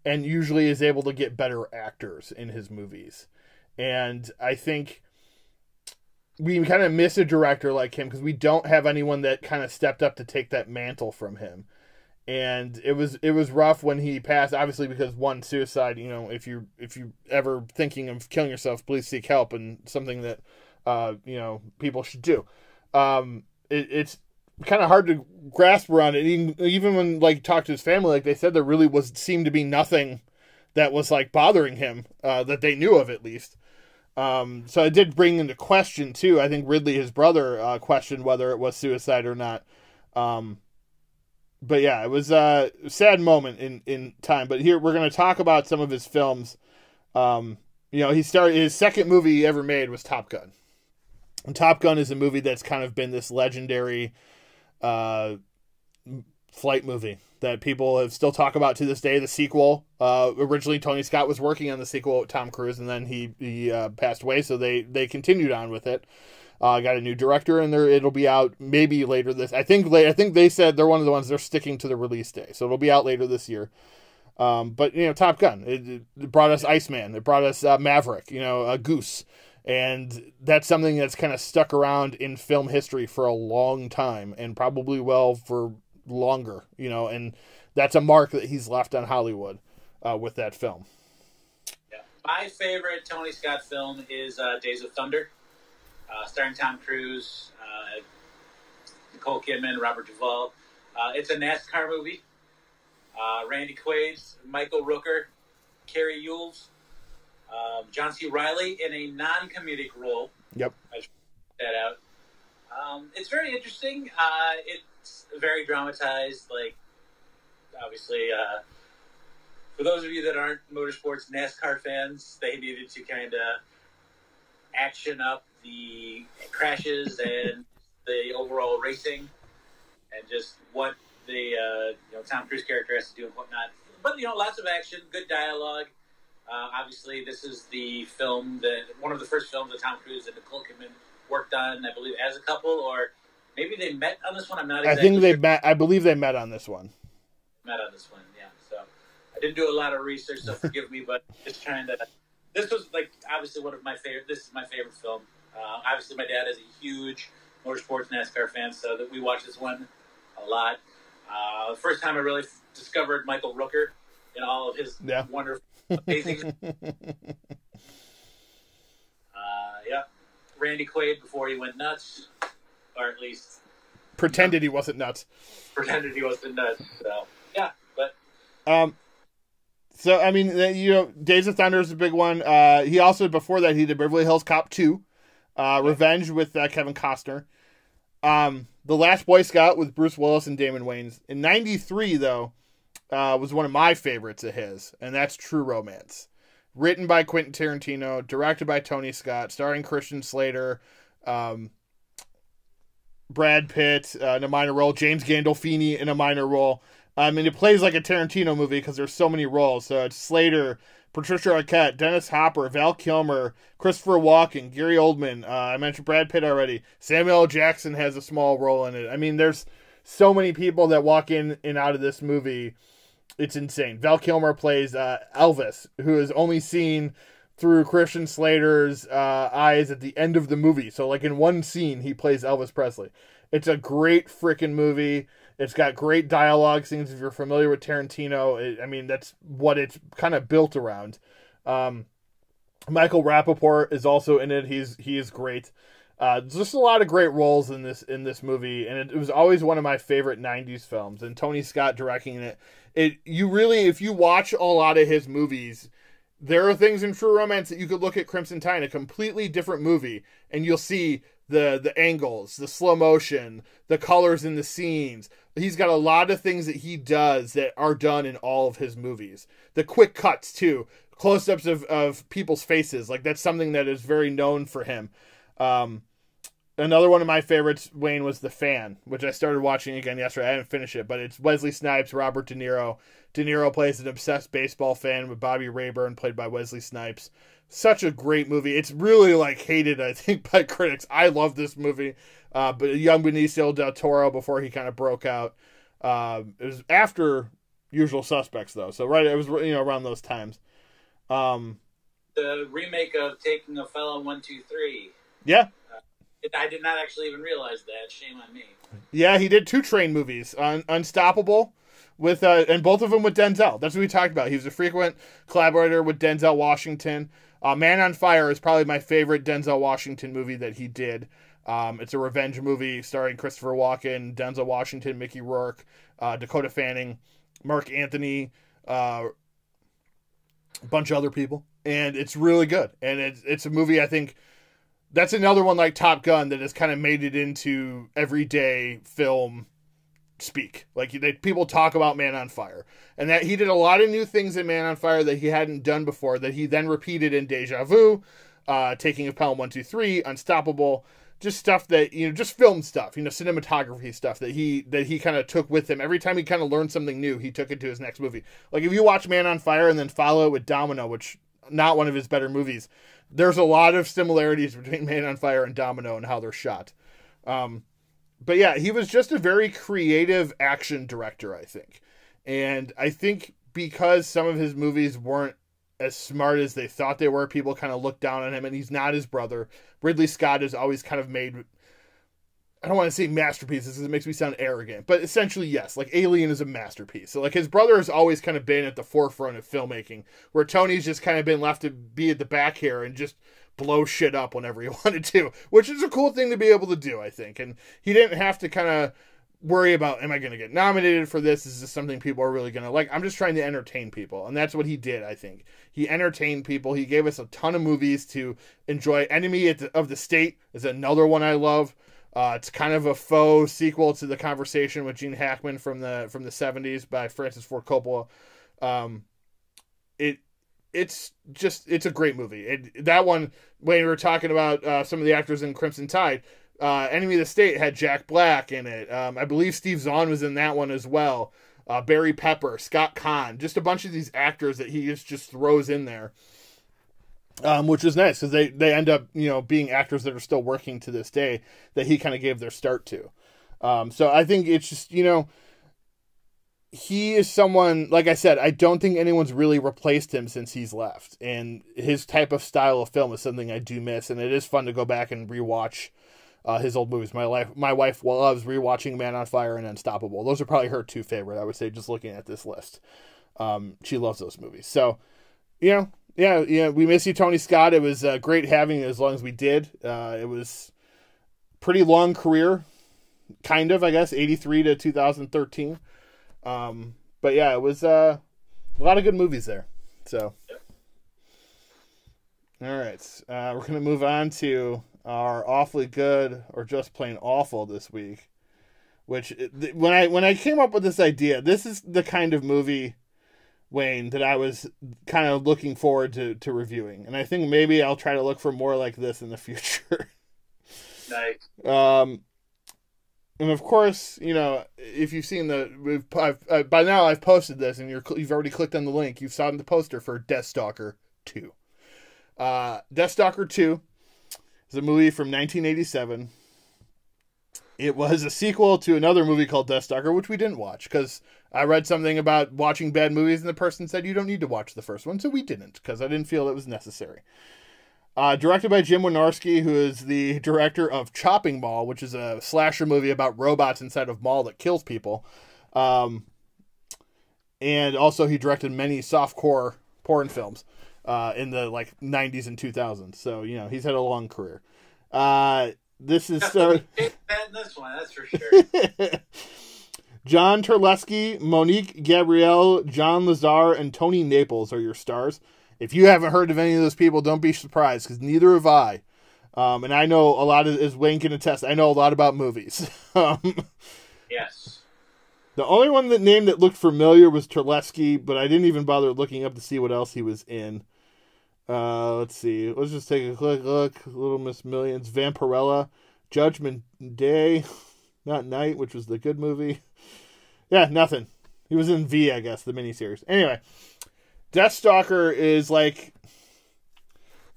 and usually is able to get better actors in his movies. And I think we kind of miss a director like him because we don't have anyone that kind of stepped up to take that mantle from him. And it was rough when he passed, obviously, because one, suicide, you know, if you ever thinking of killing yourself, please seek help, and something that you know, people should do. It's kind of hard to grasp around it. Even when like talked to his family, like they said there really seemed to be nothing that was like bothering him that they knew of, at least. So it did bring into question too. I think Ridley, his brother, questioned whether it was suicide or not. But yeah, it was a sad moment in time. But here we're going to talk about some of his films. You know, his second movie he ever made was Top Gun. And Top Gun is a movie that's kind of been this legendary flight movie that people have still talk about to this day. The sequel, originally Tony Scott was working on the sequel with Tom Cruise, and then he passed away, so they continued on with it. Got a new director, and it'll be out maybe later this. I think they said they're one of the ones they're sticking to the release day, so it'll be out later this year. But you know, Top Gun, it brought us Iceman, it brought us Maverick, you know, Goose, and that's something that's kind of stuck around in film history for a long time, and probably for longer, you know, and that's a mark that he's left on Hollywood with that film. Yeah. My favorite Tony Scott film is Days of Thunder. Starring Tom Cruise, Nicole Kidman, Robert Duvall. It's a NASCAR movie. Randy Quaid, Michael Rooker, Carrie Ewells, John C. Reilly in a non-comedic role. Yep. I should put that out. It's very interesting. It's very dramatized. Like, obviously, for those of you that aren't motorsports NASCAR fans, they needed to kind of action up the crashes and the overall racing, and just what the you know, Tom Cruise character has to do and whatnot. But you know, lots of action, good dialogue. Obviously, this is the film one of the first films that Tom Cruise and Nicole Kidman worked on, I believe, as a couple, or maybe they met on this one. I'm not exactly sure. I believe they met on this one. Met on this one, yeah. So I didn't do a lot of research, so forgive me, but just trying to. This was like obviously one of my favorite. This is my favorite film. Obviously, my dad is a huge motorsports NASCAR fan, so that we watch this one a lot. The first time I really discovered Michael Rooker and all of his wonderful, amazing. Yeah, Randy Quaid before he went nuts, or at least pretended he wasn't nuts. Pretended he wasn't nuts. So yeah, but so I mean, you know, Days of Thunder is a big one. He also before that he did Beverly Hills Cop 2, Revenge with Kevin Costner. The Last Boy Scout with Bruce Willis and Damon Wayans. In '93 though, was one of my favorites of his, and that's True Romance. Written by Quentin Tarantino, directed by Tony Scott, starring Christian Slater, Brad Pitt in a minor role, James Gandolfini in a minor role. And it plays like a Tarantino movie because there's so many roles. So it's Slater, Patricia Arquette, Dennis Hopper, Val Kilmer, Christopher Walken, Gary Oldman. I mentioned Brad Pitt already. Samuel L. Jackson has a small role in it. I mean, there's so many people that walk in and out of this movie. It's insane. Val Kilmer plays Elvis, who is only seen through Christian Slater's eyes at the end of the movie. So, like, in one scene, he plays Elvis Presley. It's a great freaking movie. It's got great dialogue scenes. If you're familiar with Tarantino, I mean, that's what it's kind of built around. Michael Rappaport is also in it. He is great. Just a lot of great roles in this movie, and it was always one of my favorite '90s films. And Tony Scott directing it. If you watch a lot of his movies, there are things in True Romance that you could look at Crimson Tide, a completely different movie, and you'll see the angles, the slow motion, the colors in the scenes. He's got a lot of things that he does that are done in all of his movies. The quick cuts too, close-ups of people's faces, like that's something that is very known for him. Another one of my favorites, Wayne, was The Fan, which I started watching again yesterday. I didn't finish it, but it's Wesley Snipes, Robert De Niro. De Niro plays an obsessed baseball fan with Bobby Rayburn, played by Wesley Snipes. Such a great movie. It's really like hated, I think, by critics. I love this movie. But young Benicio del Toro before he kind of broke out. It was after Usual Suspects, though. So it was around those times. The remake of Taking a Felon 1, 2, 3. Yeah. I did not actually even realize that. Shame on me. Yeah, he did 2 train movies. Unstoppable, with and both of them with Denzel. That's what we talked about. He was a frequent collaborator with Denzel Washington. Man on Fire is probably my favorite Denzel Washington movie that he did. It's a revenge movie starring Christopher Walken, Denzel Washington, Mickey Rourke, Dakota Fanning, Mark Anthony, a bunch of other people. And it's really good. And it's a movie, I think, that's another one like Top Gun that has kind of made it into everyday film speak. Like people talk about Man on Fire, and that he did a lot of new things in Man on Fire that he hadn't done before that he then repeated in Deja Vu, Taking a Pelham 1, 2, 3, Unstoppable, just stuff that, just film stuff, cinematography stuff that he kind of took with him. Every time he kind of learned something new, he took it to his next movie. Like if you watch Man on Fire and then follow it with Domino, which not one of his better movies, there's a lot of similarities between Man on Fire and Domino and how they're shot. But yeah, he was just a very creative action director, I think. And I think because some of his movies weren't as smart as they thought they were, people kind of looked down on him, and he's not his brother. Ridley Scott has always kind of made, I don't want to say masterpieces because it makes me sound arrogant, but essentially, yes, like Alien is a masterpiece. So like his brother has always kind of been at the forefront of filmmaking, where Tony's just kind of been left to be at the back here and just blow shit up whenever he wanted to, which is a cool thing to be able to do, I think. And he didn't have to kind of worry about, am I going to get nominated for this? Is this something people are really going to like? I'm just trying to entertain people. And that's what he did, I think. He entertained people. He gave us a ton of movies to enjoy. Enemy of the State is another one I love. It's kind of a faux sequel to The Conversation with Gene Hackman from the 70s by Francis Ford Coppola. It's a great movie. That one, when we were talking about some of the actors in Crimson Tide, Enemy of the State had Jack Black in it. I believe Steve Zahn was in that one as well. Barry Pepper, Scott Conn, just a bunch of these actors that he just throws in there. Which is nice because they end up, being actors that are still working to this day that he kind of gave their start to. So I think it's just, he is someone, like I said, I don't think anyone's really replaced him since he's left. And his type of style of film is something I do miss. And it is fun to go back and rewatch his old movies. My wife loves rewatching Man on Fire and Unstoppable. Those are probably her two favorite, I would say, just looking at this list. She loves those movies. So, yeah, we miss you, Tony Scott. It was great having you as long as we did. It was pretty long career, kind of, I guess, 83 to 2013. But yeah, it was a lot of good movies there. So, all right, we're going to move on to our awfully good or just plain awful this week, which when I came up with this idea, this is the kind of movie, Wayne, that I was kind of looking forward to reviewing. And I think maybe I'll try to look for more like this in the future. Nice. And of course, if you've seen by now I've posted this, and you've already clicked on the link. You've saw the poster for Deathstalker II. Deathstalker II is a movie from 1987. It was a sequel to another movie called Deathstalker, which we didn't watch because I read something about watching bad movies, and the person said you don't need to watch the first one, so we didn't because I didn't feel it was necessary. Directed by Jim Wynorski, who is the director of Chopping Mall, which is a slasher movie about robots inside of mall that kills people. And also he directed many softcore porn films in the 90s and 2000s. So, he's had a long career. This is this one, that's for sure. John Terlesky, Monique Gabrielle, John Lazar, and Tony Naples are your stars. If you haven't heard of any of those people, don't be surprised, because neither have I. And I know a lot, as Wayne can attest, I know a lot about movies. Yes. The only one name that looked familiar was Terlesky, but I didn't even bother looking up to see what else he was in. Let's see. Let's just take a quick look. Little Miss Millions, Vampirella, Judgment Day, not Night, which was the good movie. Yeah, nothing. He was in V, I guess, the miniseries. Anyway. Deathstalker is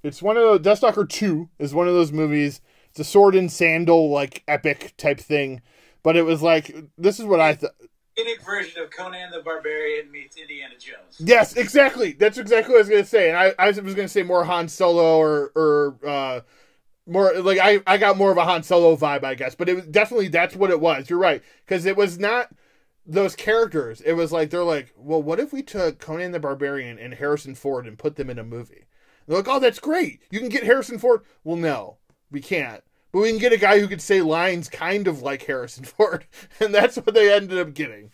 it's one of those, Deathstalker 2 is one of those movies. It's a sword and sandal, epic type thing. But it was this is what I thought. Unique version of Conan the Barbarian meets Indiana Jones. Yes, exactly. That's exactly what I was going to say. And I was going to say more Han Solo or more, I got more of a Han Solo vibe, I guess. But it was definitely, that's what it was. You're right. Because it was not those characters. It was they're well, what if we took Conan the Barbarian and Harrison Ford and put them in a movie? They're oh, that's great. You can get Harrison Ford. Well, no, we can't. But we can get a guy who could say lines kind of like Harrison Ford. And that's what they ended up getting.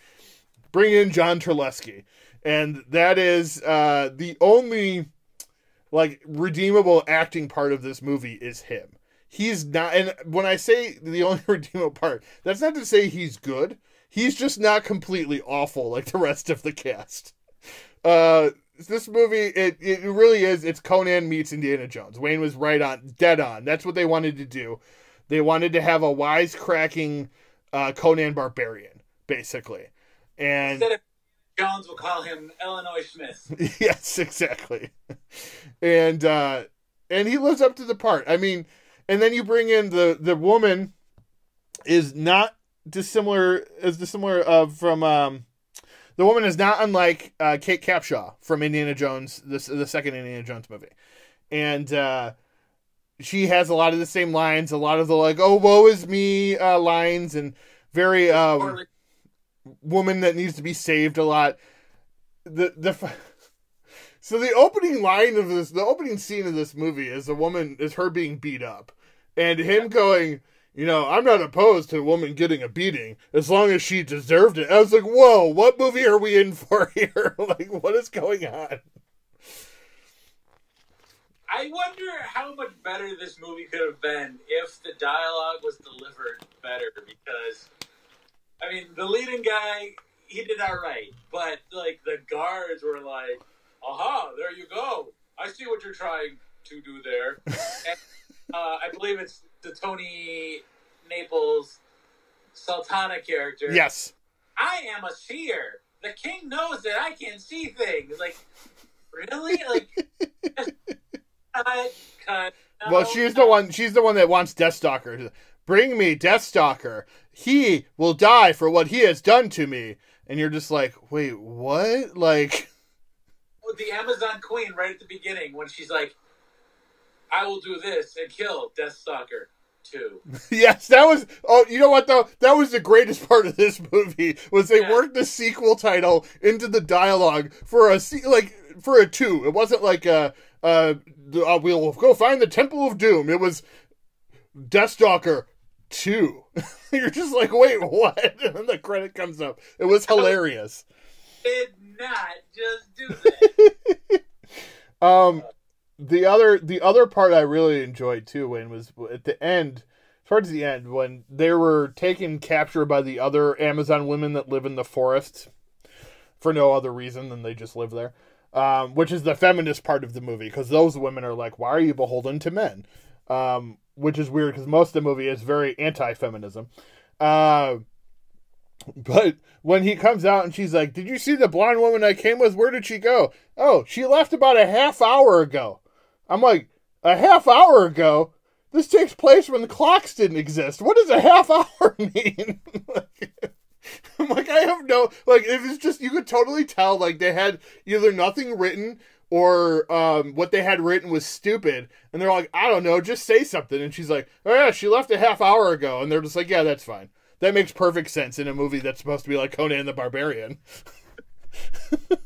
Bring in John Terlesky. And that is the only redeemable acting part of this movie is him. He's not, and when I say the only redeemable part, that's not to say he's good. He's just not completely awful like the rest of the cast. This movie, it really is, it's Conan meets Indiana Jones. Wayne was right on, dead on. That's what they wanted to do. They wanted to have a wisecracking Conan Barbarian, basically. And instead of Jones, we'll call him Illinois Smith. Yes, exactly. And he lives up to the part. I mean, and then you bring in the woman is not dissimilar from the woman is not unlike Kate Capshaw from Indiana Jones, the second Indiana Jones movie, and she has a lot of the same lines, a lot of the oh woe is me lines, and very woman that needs to be saved a lot. So the opening line of this, the opening scene of this movie is her being beat up, and him going, I'm not opposed to a woman getting a beating as long as she deserved it. I was like, whoa, what movie are we in for here? What is going on? I wonder how much better this movie could have been if the dialogue was delivered better, because, I mean, the leading guy, he did all right, but, the guards were like, aha, there you go. I see what you're trying to do there. And, I believe it's the Tony Naples Sultana character. Yes. I am a seer. The king knows that I can see things. Really? Cut. No, well, she's the one that wants Deathstalker. Bring me Deathstalker. He will die for what he has done to me. and you're just like, wait, what? Like, the Amazon Queen right at the beginning when she's like, I will do this and kill Deathstalker II. Yes, that was. Oh, you know what though? That was the greatest part of this movie was they worked the sequel title into the dialogue for a for a 2. It wasn't like we'll go find the Temple of Doom. It was Deathstalker 2. You're just like, wait, what? And then the credit comes up. It was hilarious. Did not just do that. The other part I really enjoyed too, Wayne, was at the end, towards the end, when they were taken captured by the other Amazon women that live in the forest for no other reason than they just live there, which is the feminist part of the movie, because those women are like, why are you beholden to men? Which is weird because most of the movie is very anti-feminism. But when he comes out and she's like, did you see the blonde woman I came with? Where did she go? Oh, she left about a half hour ago. I'm like, a half hour ago? This takes place when the clocks didn't exist. What does a half hour mean? I'm like, I have no... Like, it was just... You could totally tell, like, they had either nothing written or what they had written was stupid. And they're like, I don't know, just say something. And she's like, oh yeah, she left a half hour ago. And they're just like, yeah, that's fine. That makes perfect sense in a movie that's supposed to be like Conan the Barbarian. The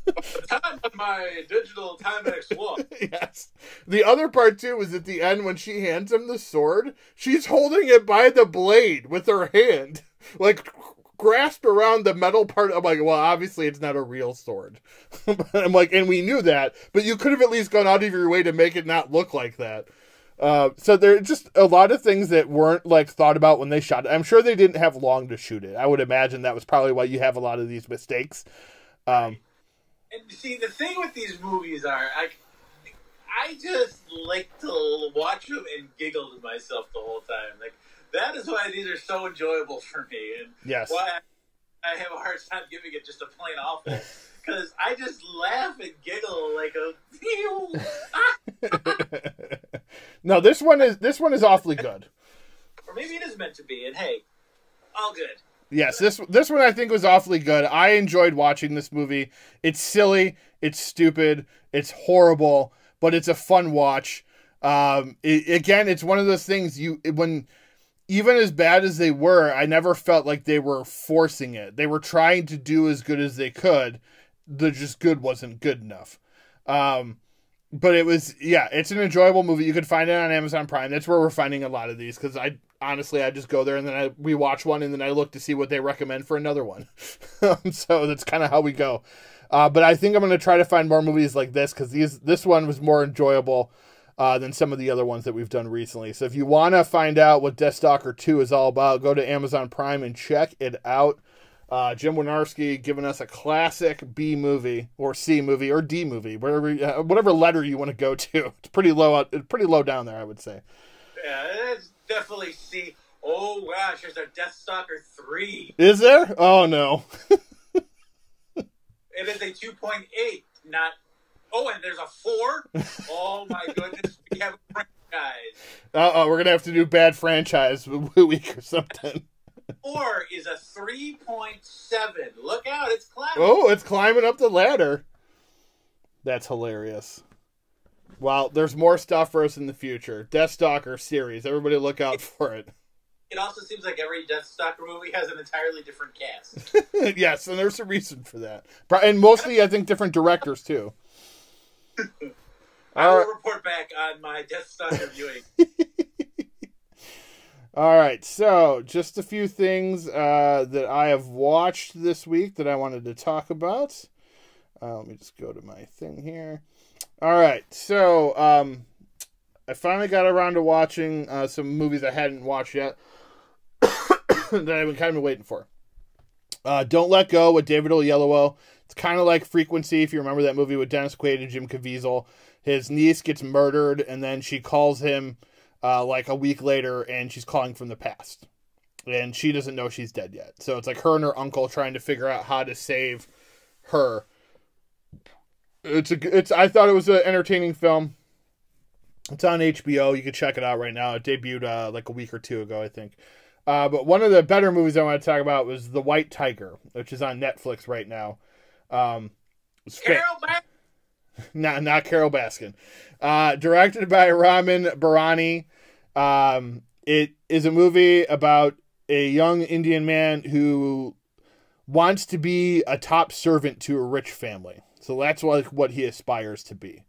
time on my digital Timex watch. Yes. The other part, too, was at the end when she hands him the sword, she's holding it by the blade with her hand. Like, grasped around the metal part. I'm like, well, obviously it's not a real sword. I'm like, and we knew that, but you could have at least gone out of your way to make it not look like that. So there are just a lot of things that weren't like thought about when they shot it. I'm sure they didn't have long to shoot it. I would imagine that was probably why you have a lot of these mistakes. And see, the thing with these movies are, I just like to watch them and giggle to myself the whole time. Like, that is why these are so enjoyable for me, and yes, why I have a hard time giving it just a plain awful. Because I just laugh and giggle like a. No, this one is awfully good. Or maybe it is meant to be, and hey, all good. Yes, this one I think was awfully good. I enjoyed watching this movie. It's silly, it's stupid, it's horrible, but it's a fun watch. Again, it's one of those things when even as bad as they were, I never felt like they were forcing it. They were trying to do as good as they could. The just good wasn't good enough. But it was, yeah, it's an enjoyable movie. You could find it on Amazon Prime. That's where we're finding a lot of these, because I just go there and then we watch one and then I look to see what they recommend for another one. So that's kind of how we go. But I think I'm going to try to find more movies like this, because this one was more enjoyable than some of the other ones that we've done recently. So if you want to find out what Deathstalker 2 is all about, go to Amazon Prime and check it out. Jim Wynorski giving us a classic B movie or C movie or D movie, whatever letter you want to go to. It's pretty low down there, I would say. Yeah, it's definitely C. Oh gosh, there's a Deathstalker 3. Is there? Oh no. It is a 2.8, not. Oh, and there's a 4. Oh my goodness, we have a franchise. We're gonna have to do bad franchise week or something. 4 is a 3.7. Look out, it's climbing. Oh, it's climbing up the ladder. That's hilarious. Well, there's more stuff for us in the future. Deathstalker series. Everybody look out for it. It also seems like every Deathstalker movie has an entirely different cast. Yes, and there's a reason for that. And mostly, I think, different directors, too. I will report back on my Deathstalker viewing. All right, so just a few things that I have watched this week that I wanted to talk about. Let me just go to my thing here. All right, so I finally got around to watching some movies I hadn't watched yet that I've been kind of waiting for. Don't Let Go with David Oyelowo. It's kind of like Frequency, if you remember that movie with Dennis Quaid and Jim Caviezel. His niece gets murdered, and then she calls him like a week later, and she's calling from the past. And she doesn't know she's dead yet. So it's like her and her uncle trying to figure out how to save her. I thought it was an entertaining film. It's on HBO. You can check it out right now. It debuted like a week or two ago, I think. But one of the better movies I want to talk about was The White Tiger, which is on Netflix right now. Carol Baskin. Not Carol Baskin. Directed by Ramin Barani. It is a movie about a young Indian man who wants to be a top servant to a rich family. So that's what he aspires to be.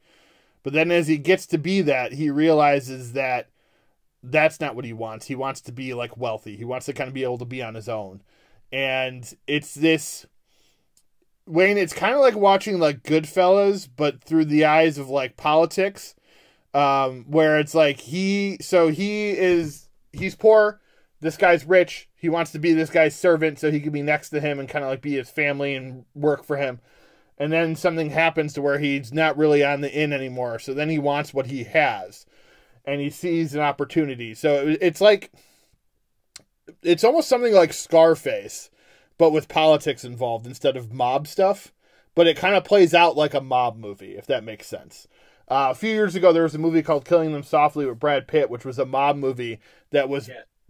But then as he gets to be that, he realizes that that's not what he wants. He wants to be like wealthy. He wants to kind of be able to be on his own. And it's this, Wayne, it's kind of like watching like Goodfellas, but through the eyes of like politics, where it's like he's poor. This guy's rich. He wants to be this guy's servant so he can be next to him and kind of like be his family and work for him. And then something happens to where he's not really on the in anymore. So then he wants what he has. And he sees an opportunity. So it's like, it's almost something like Scarface, but with politics involved instead of mob stuff. But it kind of plays out like a mob movie, if that makes sense. A few years ago, there was a movie called Killing Them Softly with Brad Pitt, which was a mob movie that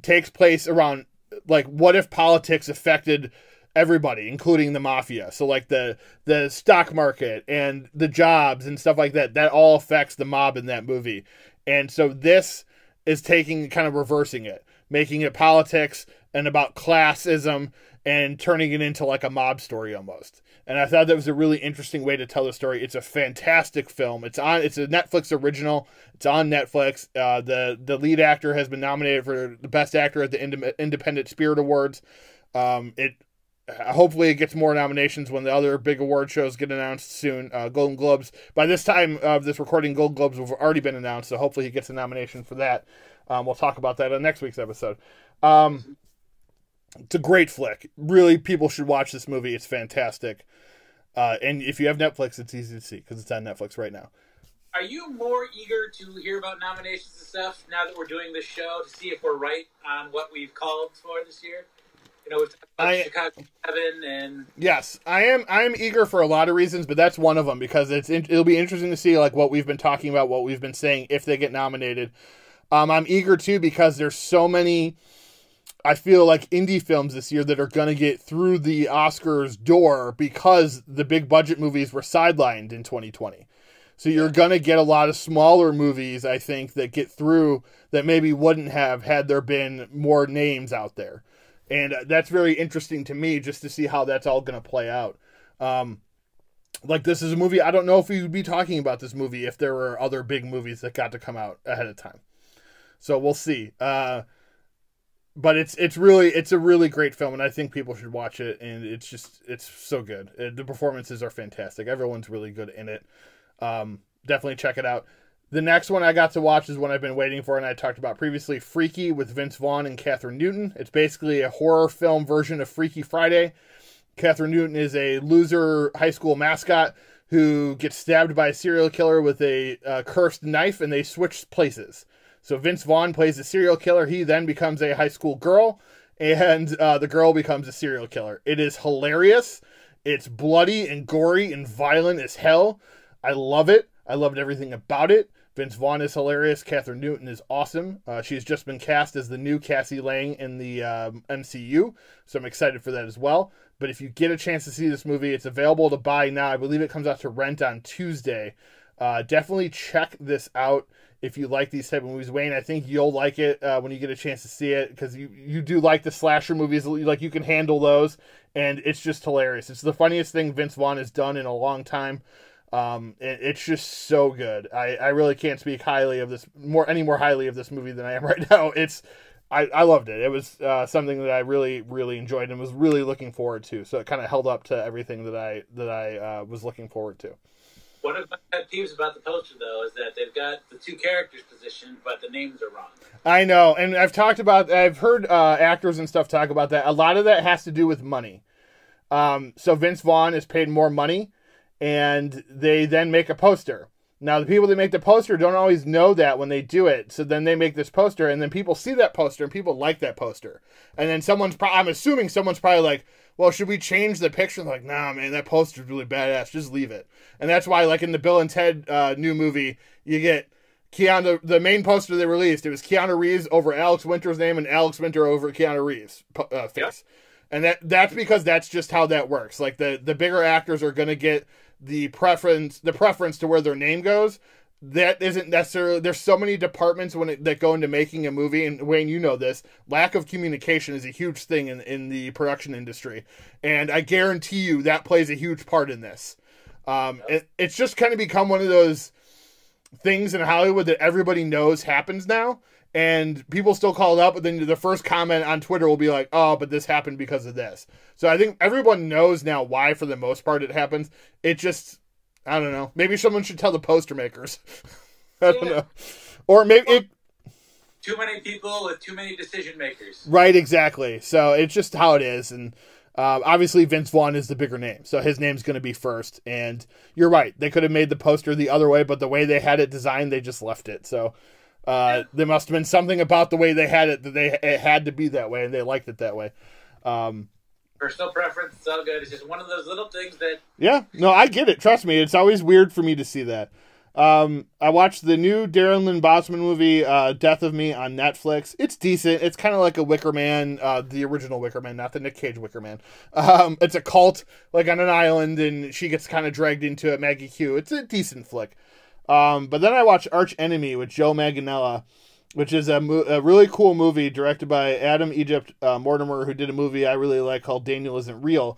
takes place around, like, what if politics affected everybody, including the mafia? So, like, the stock market and the jobs and stuff like that, that all affects the mob in that movie. And so this is kind of reversing it, making it politics and about classism and turning it into like a mob story almost. And I thought that was a really interesting way to tell the story. It's a fantastic film. It's a Netflix original. It's on Netflix. The lead actor has been nominated for the best actor at the Independent Spirit Awards. Hopefully it gets more nominations when the other big award shows get announced soon. Golden Globes. By this time of this recording, Golden Globes have already been announced, so hopefully he gets a nomination for that. We'll talk about that on next week's episode. It's a great flick. Really, people should watch this movie. It's fantastic. And if you have Netflix, it's easy to see because it's on Netflix right now. Are you more eager to hear about nominations and stuff now that we're doing this show to see if we're right on what we've called for this year? You know, we've talked about Chicago 7 and... Yes, I am eager for a lot of reasons, but that's one of them because it'll be interesting to see like what we've been talking about, what we've been saying if they get nominated. I'm eager too because there's so many, I feel like, indie films this year that are going to get through the Oscars door because the big budget movies were sidelined in 2020. So you're going to get a lot of smaller movies, I think, that get through that maybe wouldn't have had there been more names out there. And that's very interesting to me just to see how that's all going to play out. Like, this is a movie, I don't know if we would be talking about this movie if there were other big movies that got to come out ahead of time. So we'll see. But it's a really great film, and I think people should watch it, and it's so good. The performances are fantastic. Everyone's really good in it. Definitely check it out. The next one I got to watch is one I've been waiting for, and I talked about previously, Freaky with Vince Vaughn and Catherine Newton. It's basically a horror film version of Freaky Friday. Catherine Newton is a loser high school mascot who gets stabbed by a serial killer with a cursed knife, and they switch places. So Vince Vaughn plays a serial killer. He then becomes a high school girl, and the girl becomes a serial killer. It is hilarious. It's bloody and gory and violent as hell. I love it. I loved everything about it. Vince Vaughn is hilarious. Catherine Newton is awesome. She's just been cast as the new Cassie Lang in the MCU, so I'm excited for that as well. But if you get a chance to see this movie, it's available to buy now. I believe it comes out to rent on Tuesday. Definitely check this out if you like these type of movies. Wayne, I think you'll like it when you get a chance to see it because you do like the slasher movies. Like, you can handle those, and it's just hilarious. It's the funniest thing Vince Vaughn has done in a long time. It's just so good. I really can't speak highly of this any more highly of this movie than I am right now. I loved it. It was something that I really, really enjoyed and was really looking forward to. So it kind of held up to everything that I was looking forward to. One of my pet peeves about the poster, though, is that they've got the two characters positioned, but the names are wrong. I know, and I've heard actors and stuff talk about that. A lot of that has to do with money. So Vince Vaughn is paid more money, and they then make a poster. Now, the people that make the poster don't always know that when they do it. So then they make this poster, and then people see that poster, and people like that poster. And then I'm assuming someone's probably like, well, should we change the picture? And they're like, nah, man, that poster's really badass. Just leave it. And that's why, like, in the Bill and Ted new movie, you get the main poster they released, it was Keanu Reeves over Alex Winter's name and Alex Winter over Keanu Reeves' face. Yep. And that's because that's just how that works. Like the bigger actors are going to get the preference to where their name goes. That isn't necessarily, there's so many departments that go into making a movie, and Wayne, you know this, lack of communication is a huge thing in the production industry. And I guarantee you that plays a huge part in this. It's just kind of become one of those things in Hollywood that everybody knows happens now, and people still call it up, but then the first comment on Twitter will be like, oh, but this happened because of this. So I think everyone knows now why, for the most part, it happens. It just, I don't know. Maybe someone should tell the poster makers. I don't know. Or maybe too many people with too many decision makers. Right, exactly. So it's just how it is. And obviously Vince Vaughn is the bigger name, so his name's going to be first. And you're right. They could have made the poster the other way, but the way they had it designed, they just left it. So there must have been something about the way they had it that it had to be that way, and they liked it that way. Personal preference, it's all good. It's just one of those little things that... Yeah, no, I get it. Trust me, it's always weird for me to see that. I watched the new Darren Lynn Bousman movie, Death of Me, on Netflix. It's decent. It's kind of like a Wicker Man, the original Wicker Man, not the Nick Cage Wicker Man. It's a cult, like on an island, and she gets kind of dragged into it, Maggie Q. It's a decent flick. But then I watched Arch Enemy with Joe Manganiello, which is a really cool movie directed by Adam Egypt Mortimer, who did a movie I really like called Daniel Isn't Real.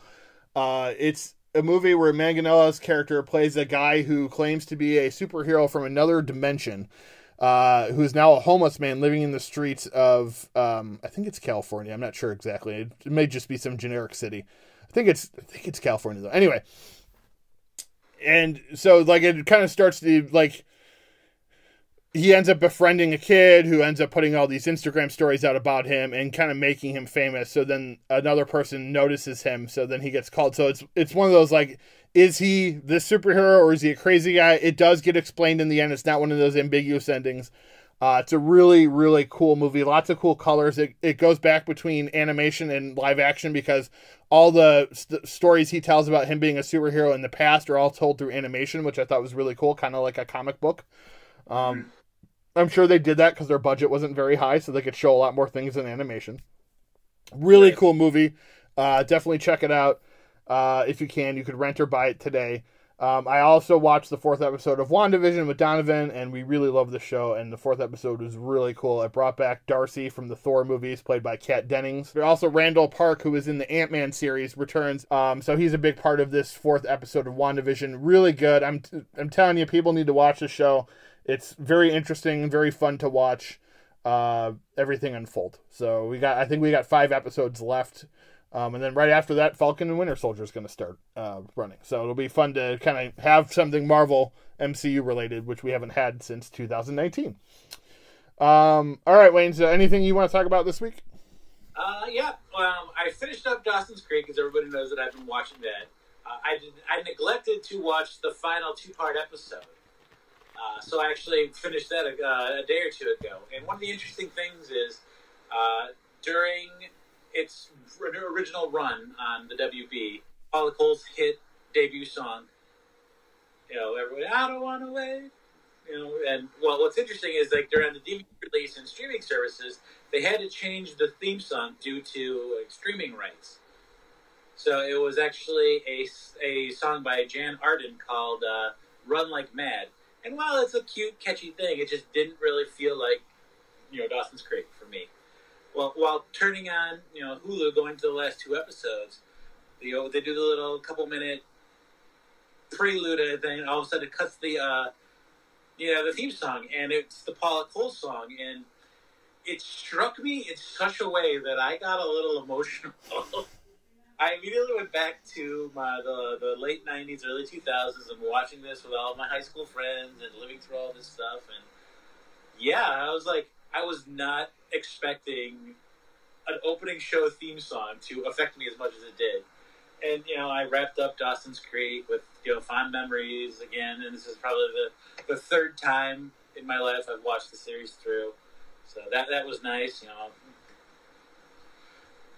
It's a movie where Manganiello's character plays a guy who claims to be a superhero from another dimension, who's now a homeless man living in the streets of, I think it's California. I'm not sure exactly. It may just be some generic city. I think it's California though. Anyway. And so like it kind of starts to like, he ends up befriending a kid who ends up putting all these Instagram stories out about him and kind of making him famous. So then another person notices him. So then he gets called. So it's one of those, like, is he this superhero or is he a crazy guy? It does get explained in the end. It's not one of those ambiguous endings. It's a really, really cool movie. Lots of cool colors. It goes back between animation and live action because all the stories he tells about him being a superhero in the past are all told through animation, which I thought was really cool. Kind of like a comic book. I'm sure they did that because their budget wasn't very high, so they could show a lot more things in animation. Really cool movie. Definitely check it out if you can. You could rent or buy it today. I also watched the 4th episode of WandaVision with Donovan, and we really love the show, and the 4th episode was really cool. It brought back Darcy from the Thor movies, played by Kat Dennings. Also, Randall Park, who was in the Ant-Man series, returns, so he's a big part of this 4th episode of WandaVision. Really good. I'm telling you, people need to watch the show. It's very interesting and very fun to watch everything unfold. So I think we got 5 episodes left. And then right after that, Falcon and Winter Soldier is going to start running. So it'll be fun to kind of have something Marvel MCU related, which we haven't had since 2019. All right, Wayne, so anything you want to talk about this week? Yeah. I finished up Dawson's Creek, because everybody knows that I've been watching that. I neglected to watch the final 2-part episode. So I actually finished that a day or two ago. And one of the interesting things is during its original run on the WB, Paula Cole's hit debut song, everybody, I don't want to wait. And well, what's interesting is like during the DVD release and streaming services, they had to change the theme song due to streaming rights. So it was actually a song by Jan Arden called Run Like Mad. And while it's a cute, catchy thing, it just didn't really feel like, Dawson's Creek for me. Well, while turning on, Hulu, going to the last 2 episodes, they do the little couple-minute prelude thing, and all of a sudden it cuts the theme song, and it's the Paula Cole song, and it struck me in such a way that I got a little emotional. I immediately went back to the late 90s, early 2000s, and watching this with all my high school friends and living through all this stuff. And yeah, I was not expecting an opening show theme song to affect me as much as it did. And, I wrapped up Dawson's Creek with, fond memories again. And this is probably the 3rd time in my life I've watched the series through. So that was nice,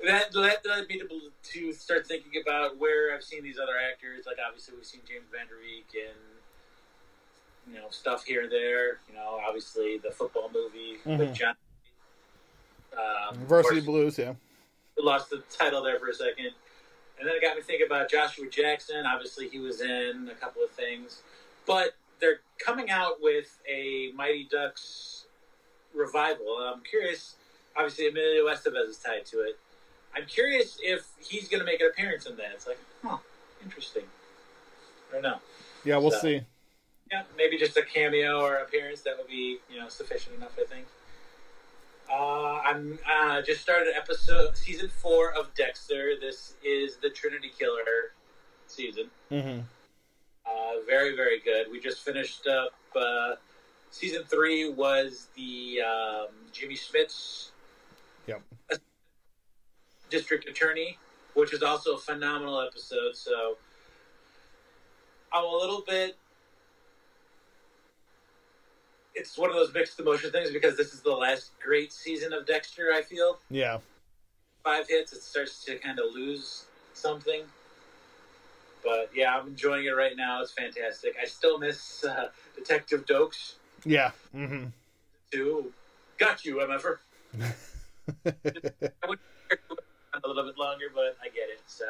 That led me to start thinking about where I've seen these other actors. Like, obviously, we've seen James Van Der Beek in stuff here and there. Obviously the football movie with John. Varsity Blues, yeah. Lost the title there for a second. And then it got me thinking about Joshua Jackson. Obviously, he was in a couple of things. But they're coming out with a Mighty Ducks revival. I'm curious. Obviously, Emilio Estevez is tied to it. I'm curious if he's going to make an appearance in that. It's like, interesting. I don't know. Yeah, we'll see. Yeah, maybe just a cameo or appearance. That would be, sufficient enough, I think. I'm just started season 4 of Dexter. This is the Trinity Killer season. Mm-hmm. Very, very good. We just finished up. Season 3 was the Jimmy Smits district attorney, which is also a phenomenal episode. So I'm a little bit. It's one of those mixed emotion things because this is the last great season of Dexter, I feel. Yeah. 5 hits, it starts to kind of lose something. But, yeah, I'm enjoying it right now. It's fantastic. I still miss Detective Dokes. Yeah. Mm-hmm. Too. Got you, MFer. I would a little bit longer, but I get it. So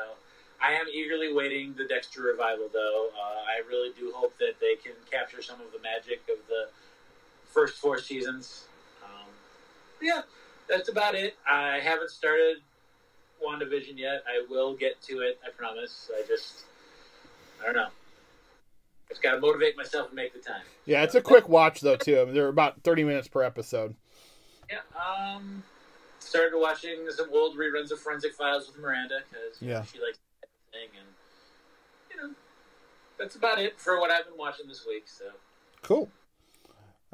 I am eagerly waiting the Dexter revival, though. I really do hope that they can capture some of the magic of the first 4 seasons. Yeah, that's about it. I haven't started WandaVision yet. I will get to it, I promise. I don't know. Just got to motivate myself and make the time. Yeah, it's a quick watch, though, too. I mean, they're about 30 minutes per episode. Yeah, started watching some old reruns of Forensic Files with Miranda, because she likes that thing, and, that's about it for what I've been watching this week, so. Cool.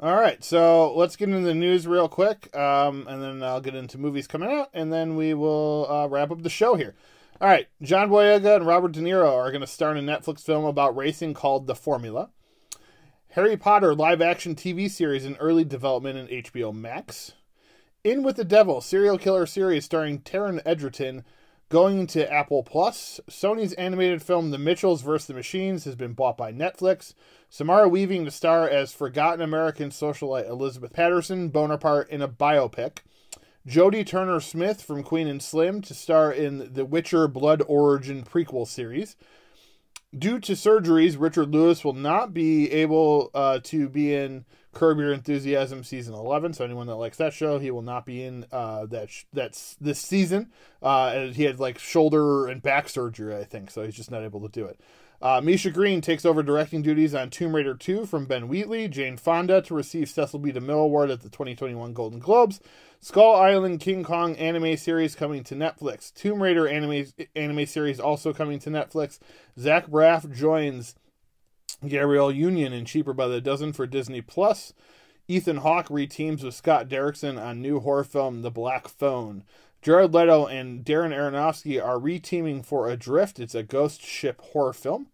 All right, so let's get into the news real quick, and then I'll get into movies coming out, and then we will wrap up the show here. All right, John Boyega and Robert De Niro are going to star in a Netflix film about racing called The Formula. Harry Potter live-action TV series in early development in HBO Max. In with the Devil, serial killer series starring Taron Egerton going to Apple Plus. Sony's animated film The Mitchells vs. the Machines has been bought by Netflix. Samara Weaving to star as forgotten American socialite Elizabeth Patterson Bonaparte in a biopic. Jodie Turner-Smith from Queen and Slim to star in The Witcher Blood Origin prequel series. Due to surgeries, Richard Lewis will not be able to be in Curb Your Enthusiasm season 11. So anyone that likes that show, he will not be in that's this season. And he had shoulder and back surgery, I think, so he's just not able to do it. Misha Green takes over directing duties on Tomb Raider 2 from Ben Wheatley. Jane Fonda to receive Cecil B. DeMille Award at the 2021 Golden Globes. Skull Island King Kong anime series coming to Netflix. Tomb Raider anime series also coming to Netflix. Zach Braff joins Gabrielle Union in Cheaper by the Dozen for Disney Plus. Ethan Hawke reteams with Scott Derrickson on new horror film The Black Phone. Jared Leto and Darren Aronofsky are reteaming for Adrift. It's a ghost ship horror film.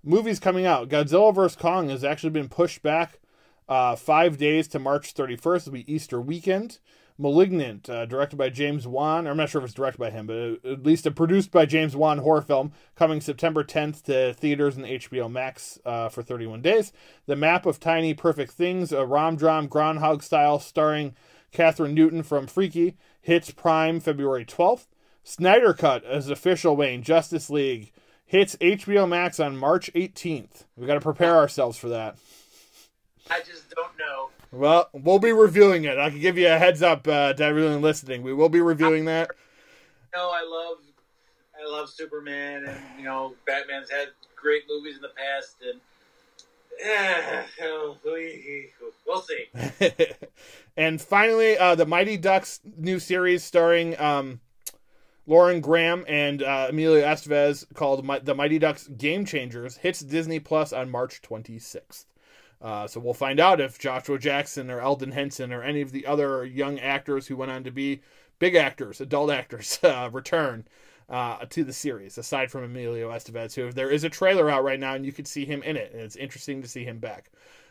Movies coming out. Godzilla vs. Kong has actually been pushed back 5 days to March 31st. It'll be Easter weekend. Malignant, directed by James Wan. I'm not sure if it's directed by him, but at least a produced by James Wan horror film coming September 10th to theaters and HBO Max for 31 days. The Map of Tiny Perfect Things, a rom-dram Groundhog style starring Catherine Newton from Freaky, hits Prime February 12th. Snyder Cut is official, Wayne. Justice League hits HBO Max on March 18th. We got to prepare ourselves for that. I just don't know. Well, we'll be reviewing it. I can give you a heads up to everyone listening. We will be reviewing that. I love Superman, and Batman's had great movies in the past, and we'll see. And finally, the Mighty Ducks new series starring Lauren Graham and Emilio Estevez called The Mighty Ducks Game Changers hits Disney Plus on March 26th. So we'll find out if Joshua Jackson or Eldon Henson or any of the other young actors who went on to be big actors, adult actors, return to the series, aside from Emilio Estevez, who there is a trailer out right now and you can see him in it, and it's interesting to see him back.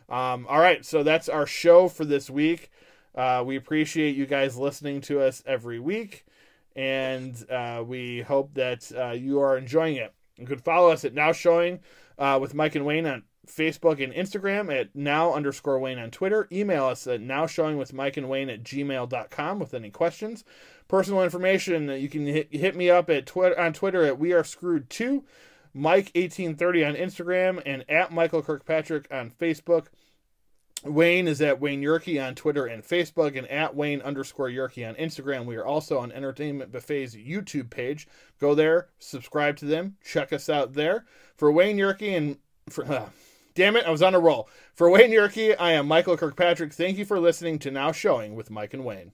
All right, so that's our show for this week. We appreciate you guys listening to us every week, and we hope that you are enjoying it. You can follow us at Now Showing with Mike and Wayne on Facebook and Instagram at now_Wayne on Twitter. Email us at nowshowingwithmikeandwayne@gmail.com with any questions. Personal information, you can hit me up at on Twitter at wearescrewed2, Mike1830 on Instagram, and at Michael Kirkpatrick on Facebook. Wayne is at Wayne Yerke on Twitter and Facebook, and at Wayne_Yerke on Instagram. We are also on Entertainment Buffet's YouTube page. Go there, subscribe to them, check us out there. For Wayne Yerke and damn it, I was on a roll. For Wayne Yerke, I am Michael Kirkpatrick. Thank you for listening to Now Showing with Mike and Wayne.